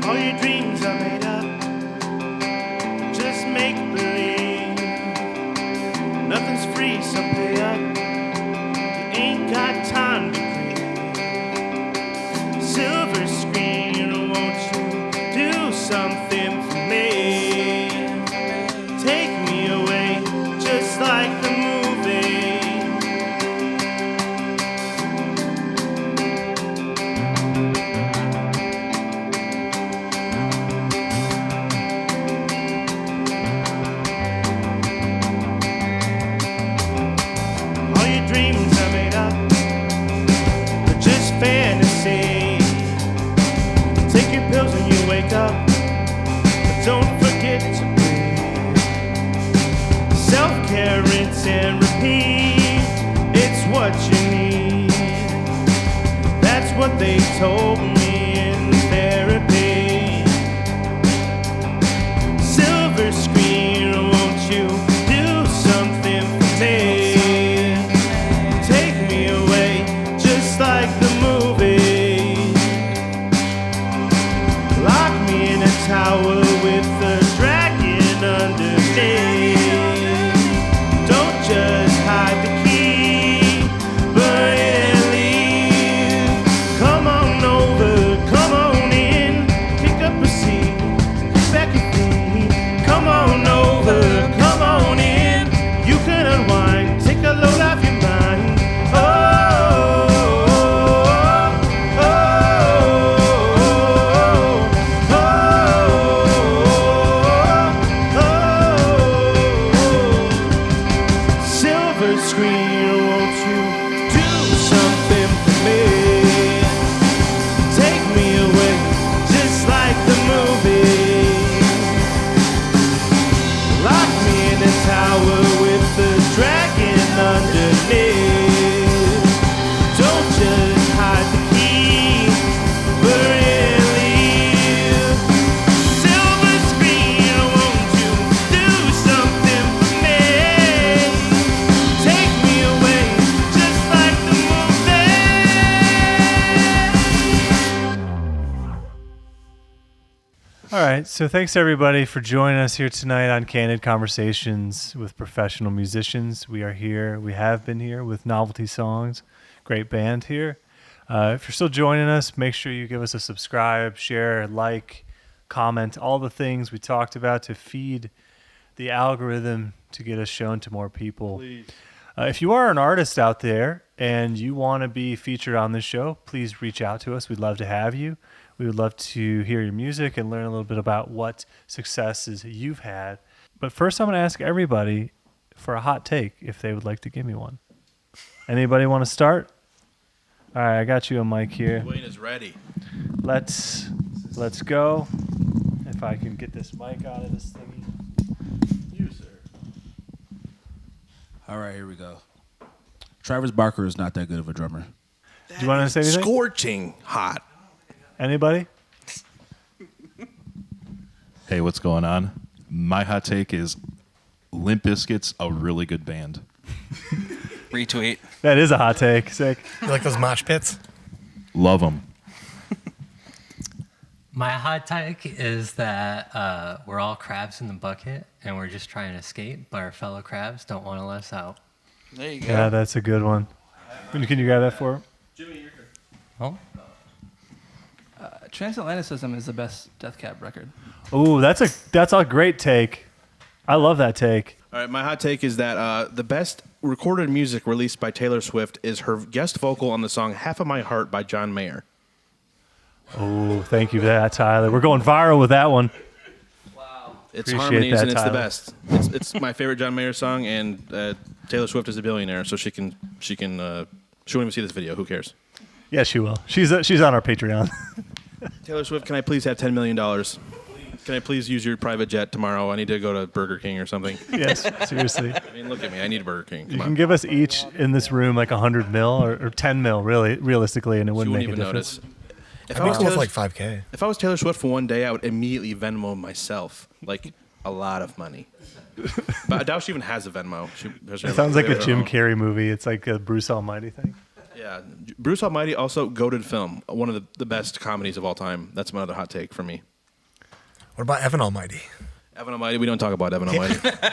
All your dreams are made up, just make believe. Nothing's free, so pay up. You ain't got time to grieve. Silver screen, won't you do something for me? Take me away, just like the movie. All your dreams are made up, but just fantasy. Take your pills when you wake up, but don't forget to breathe. Self-care, rinse and repeat. It's what you need. That's what they told me in therapy. Silver screen, won't you do something for me? Take me away, just like the movie. Lock me in a tower with the dragon underneath. Don't just hide the key, burn it and leave. Come on over, come on in, pick up a seat, get back your feet. Come on over, come on in, you can unwind, take a load off your mind. Oh, oh, oh, oh. Silver screen, won't you do something for me? Take me away, just like the movie. Lock me in a tower with the dragon underneath. Don't just hide the key, burn and leave. Silver screen, won't you do something for me? Take me away, just right. So thanks everybody for joining us here tonight on Candid Conversations with professional musicians. We are here. We have been here with Novelty Songs. Great band here. If you're still joining us, make sure you give us a subscribe, share, like, comment, all the things we talked about to feed the algorithm to get us shown to more people. Please. If you are an artist out there and you want to be featured on this show, please reach out to us. We'd love to have you. We would love to hear your music and learn a little bit about what successes you've had. But first, I'm going to ask everybody for a hot take if they would like to give me one. Anybody want to start? All right, I got you a mic here. Wayne is ready. Let's go. If I can get this mic out of this thingy. You, sir. All right, here we go. Travis Barker is not that good of a drummer. Do you want to say anything? Scorching hot. Anybody? Hey, what's going on? My hot take is Limp Bizkit's a really good band. Retweet. That is a hot take. Sick. You like those mosh pits? Love them. My hot take is that we're all crabs in the bucket and we're just trying to escape, but our fellow crabs don't want to let us out. There you go. Yeah, that's a good one. Can you grab that for him? Oh, Transatlanticism is the best Death Cab record. Ooh, that's a great take. I love that take. All right, my hot take is that the best recorded music released by Taylor Swift is her guest vocal on the song "Half of My Heart" by John Mayer. Oh, thank you for that, Tyler. We're going viral with that one. It's Appreciate harmonies that, and it's the Tyler. best. It's my favorite John Mayer song, and Taylor Swift is a billionaire, so she won't even see this video. Who cares? Yeah, she will. She's on our Patreon. Taylor Swift, can I please have $10 million? Can I please use your private jet tomorrow? I need to go to Burger King or something. Yes, seriously. I mean, look at me. I need Burger King. You Come can on. give us each in this room like 100 mil or 10 mil, really, realistically, and it She wouldn't wouldn't make a even difference. notice. If I'd I, be was cool with Taylor, like 5K. if I was Taylor Swift for one day, I would immediately Venmo myself like a lot of money. But I doubt she even has a Venmo. It sounds like a Jim Carrey movie. It's like a Bruce Almighty thing. Yeah, Bruce Almighty, also goated film, one of the best comedies of all time. That's my other hot take for me. What about Evan Almighty? Evan Almighty, we don't talk about Evan Almighty. I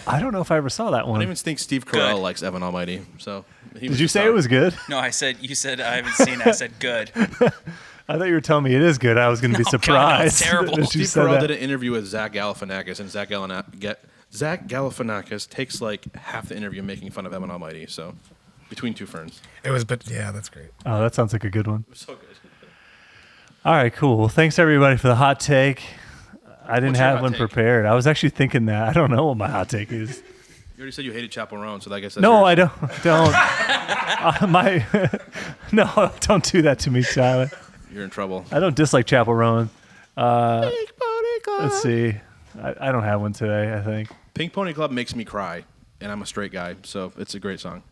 I don't know if I ever saw that don't one. even think Steve Carell Good. likes Evan Almighty. So Did you say it was good? No, you said I haven't seen it. I said good. I thought you were telling me it is good. I was going to be No, God, no, it's surprised. terrible. that you Steve said Carell that. did an interview with Zach Galifianakis, and Zach Galifianakis takes like half the interview making fun of Evan Almighty. So between two ferns, It was, but yeah, that's great. Oh, that sounds like a good one. so good. All right, cool. Well, thanks everybody for the hot take. I didn't What's your have hot one take? prepared. I was actually thinking that. I don't know what my hot take is. You already said you hated Chapel Roan, so I guess that's No, yours. I don't. No, don't do that to me, Tyler. You're in trouble. I don't dislike Chapel Roan. Let's see. I don't have one today, I think. Pink Pony Club makes me cry, and I'm a straight guy, so it's a great song.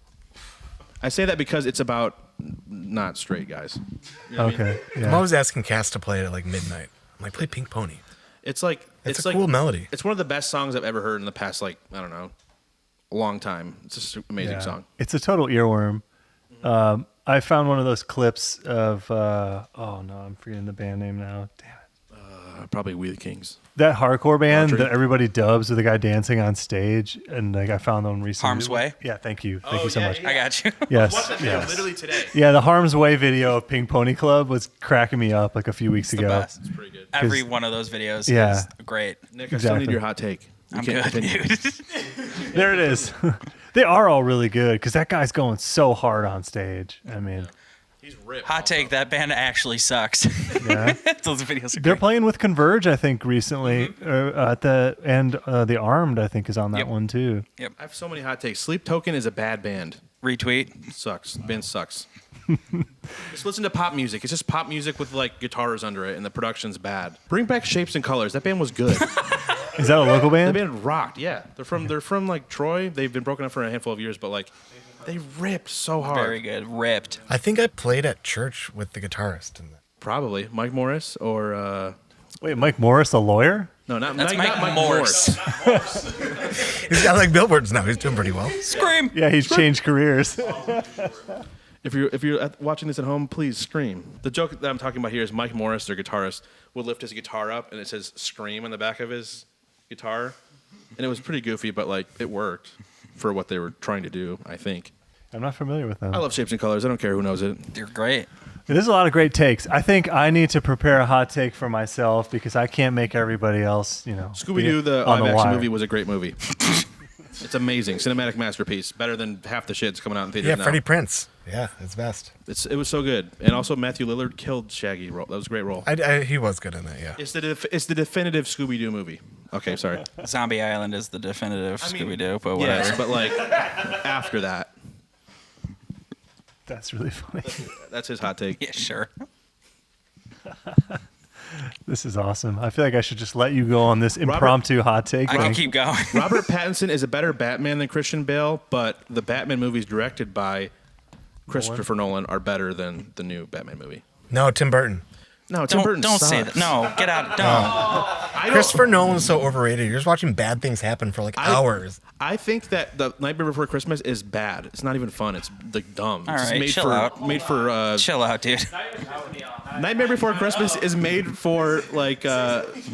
I say that because it's about not straight guys. You know what I mean? Okay. I'm Yeah. always asking Cass to play it at like midnight. I'm like, play Pink Pony. It's like It's a like, cool melody. It's one of the best songs I've ever heard in the past, like, I don't know, a long time. It's just an amazing Yeah. song. It's a total earworm. I found one of those clips of, oh no, I'm forgetting the band name now. Damn it. Probably We the Kings. That hardcore band Audrey. that everybody dubs with the guy dancing on stage. And like I found one recently. Harm's Way? Yeah, thank you. Thank you so much. I got you. Yes. video yes. literally today. Yeah, the Harm's Way video of Pink Pony Club was cracking me up like a few weeks It's the ago. best. It's pretty good. Every one of those videos Yeah. is great. Nick, I still need Exactly. your hot take. You I'm can't good, continue. dude. There it is. They are all really good because that guy's going so hard on stage. I mean, He's ripped. Hot take, that band actually sucks. yeah. Those videos are They're great. playing with Converge, I think, recently. At the and the Armed, I think, is on that Yep. one too. I have so many hot takes. Sleep Token is a bad band. Retweet. Sucks. The band sucks. Just listen to pop music. It's just pop music with like guitars under it, and the production's bad. Bring back Shapes and Colors. That band was good. Is that a local The band? band rocked. Yeah, they're from like Troy. They've been broken up for a handful of years, but like they ripped so hard. Very good. Ripped. I think I played at church with the guitarist. In the, Probably Mike Morris or Wait, Mike Morris, a lawyer? no, not That's not Mike Morris. he's got like billboards now. He's doing pretty well. Scream. Yeah, he's changed careers. If you're watching this at home, please scream. The joke that I'm talking about here is Mike Morris, their guitarist, would lift his guitar up and it says "scream" on the back of his guitar, and it was pretty goofy, but like it worked for what they were trying to do. I think. I'm not familiar with them. I love Shapes and Colors. I don't care who knows it. They're great. There's a lot of great takes. I think I need to prepare a hot take for myself because I can't make everybody else, Scooby-Doo, the live-action movie, was a great movie. It's amazing. Cinematic masterpiece. Better than half the shit that's coming out in theaters now. Freddie Prinze. Yeah, it's best. It was so good. And also Matthew Lillard killed Shaggy. That was a great role. He was good in that, yeah. It's the definitive Scooby-Doo movie. Okay, sorry. Zombie Island is the definitive Scooby-Doo, but whatever. Yes, but like after that. That's really funny. That's his hot take. Yeah, sure. This is awesome. I feel like I should just let you go on this impromptu hot take. I can keep going. Robert Pattinson is a better Batman than Christian Bale, but the Batman movies directed by Christopher Nolan are better than the new Batman movie. No, Tim Burton. No, Tim Burton Don't sucks. say that. No, get out. No. Christopher Nolan's so overrated. You're just watching bad things happen for like hours. I think that the Nightmare Before Christmas is bad. It's not even fun. It's like dumb. All It's right, made chill for, out. Made for Chill out, dude. Nightmare Before Christmas is made for like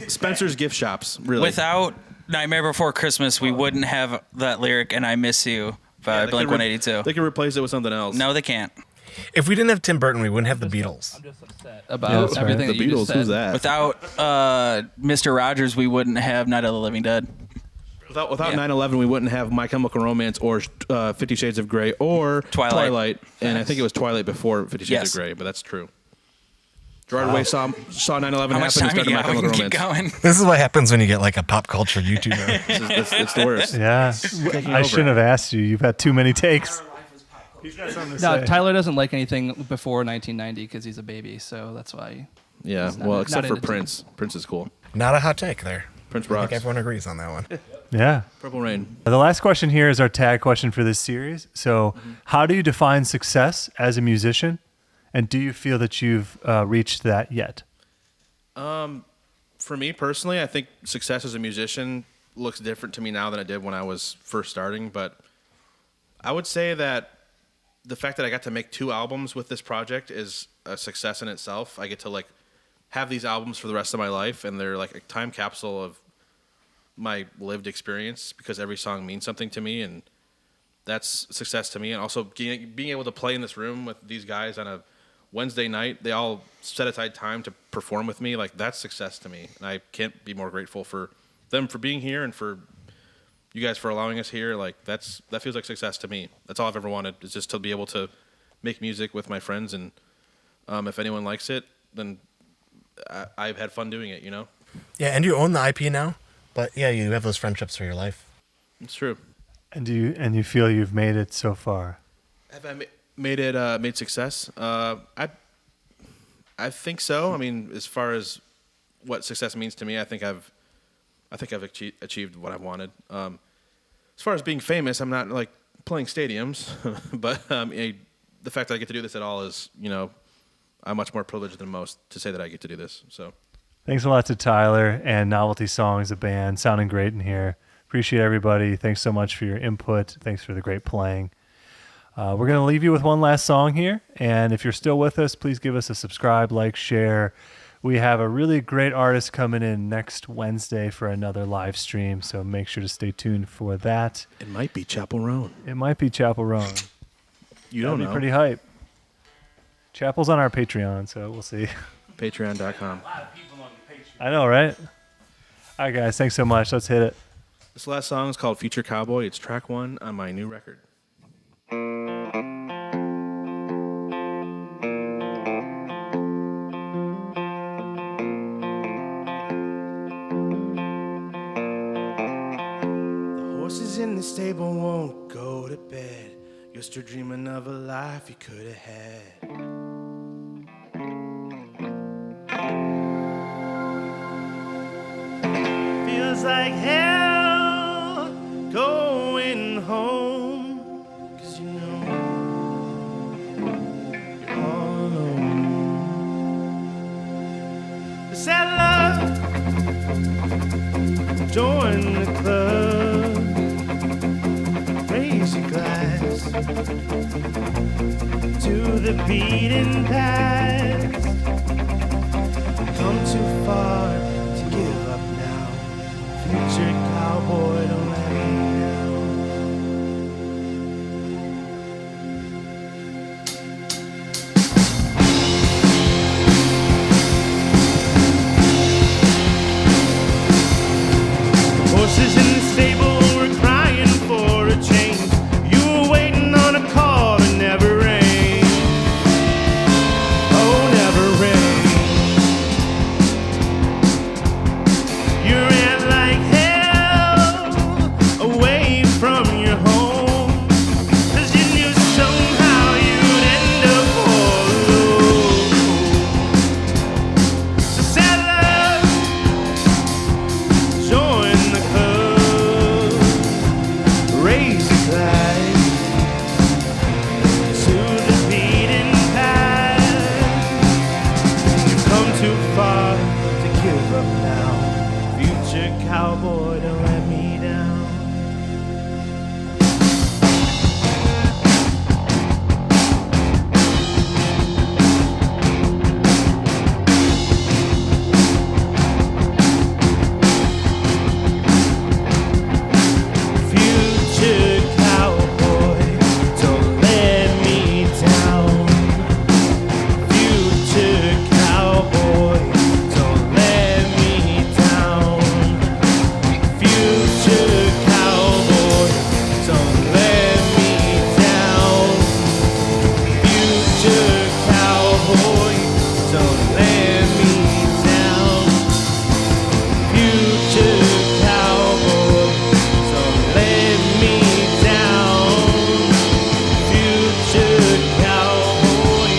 Spencer's gift shops. Really. Without Nightmare Before Christmas, we wouldn't have that lyric "And I Miss You" by Blink 182. They can replace it with something else. No, they can't. If we didn't have Tim Burton, we wouldn't have the Beatles. I'm just upset about everything The that you Beatles. just said. Who's that? Without Mr. Rogers, we wouldn't have Night of the Living Dead. Without Yeah. 9/11, we wouldn't have My Chemical Romance or 50 Shades of Grey or Twilight. And I think it was Twilight before 50 Shades Yes. of Grey, but that's true. Gerard Way saw 9/11 How much happen and time you started My got? We Chemical can keep Romance. going. This is what happens when you get like a pop culture YouTuber. It's the worst. Yeah. Taking I over. shouldn't have asked you. You've had too many takes. He's got something to No, say. Tyler doesn't like anything before 1990 because he's a baby, so that's why. Yeah, It's not- well, not except for into- Prince. Prince is cool. Not a hot take there. Prince I think rocks. everyone agrees on that one. Yeah. Purple Rain. The last question here is our tag question for this series. So, how do you define success as a musician? And do you feel that you've reached that yet? For me personally, I think success as a musician looks different to me now than it did when I was first starting. But I would say that the fact that I got to make 2 albums with this project is a success in itself. I get to like have these albums for the rest of my life, and they're like a time capsule of my lived experience because every song means something to me, and that's success to me. And also being able to play in this room with these guys on a Wednesday night, they all set aside time to perform with me. Like, that's success to me. And I can't be more grateful for them for being here and for you guys for allowing us here. Like, that feels like success to me. That's all I've ever wanted, is just to be able to make music with my friends. And if anyone likes it, then I've had fun doing it, you know? Yeah, and you own the IP now, but yeah, you have those friendships for your life. It's true. And you feel you've made it so far? Have I made success? I think so. I mean, as far as what success means to me, I think I've achieved what I've wanted. As far as being famous, I'm not like playing stadiums, but the fact that I get to do this at all is, I'm much more privileged than most to say that I get to do this. So, Thanks a lot to Tyler and Novelty Songs, the band, sounding great in here. Appreciate everybody. Thanks so much for your input. Thanks for the great playing. We're going to leave you with one last song here. And if you're still with us, please give us a subscribe, like, share. We have a really great artist coming in next Wednesday for another live stream. So make sure to stay tuned for that. it might be Chapel Roan. It might be Chapel Roan. You That'd don't be know. pretty hype. Chapel's on our Patreon, so we'll see. Patreon.com. I know, right? All right, guys. Thanks so much. Let's hit it. This last song is called Future Cowboy. It's track 1 on my new record. The horses in the stable won't go to bed. You're still dreaming of a life you could have had. Feels like hell going home, 'cause you know you're all alone. The sad love, join the club, raise your glass to the beaten path. Come too far to give up now. Future cowboy, don't let me down. Horses in the stable were crying for a change. You were waiting on a call that never rained. Oh, never rained. You ran like hell away from your home, 'cause you knew somehow you'd end up all alone. So settlers, join the club, raise a glass to the beaten path. You've come too far to give up now. Future cowboy, don't let me down. Future cowboy, don't let me down. Future cowboy, don't let me down. Future cowboy, don't let me down. Future cowboy, don't let me down. Future cowboy, don't let me down. Future cowboy,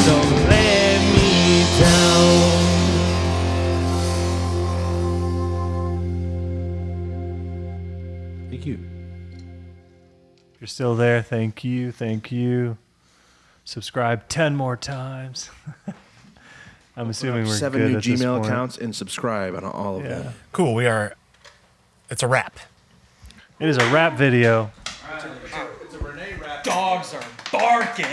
don't let me down. Thank you. If you're still there, thank you. Thank you. Subscribe 10 more times. I'm assuming we're 7 good new at this Gmail point. accounts and subscribe on all of Yeah. them. Cool. It's a wrap. It is a rap video. Dogs are barking.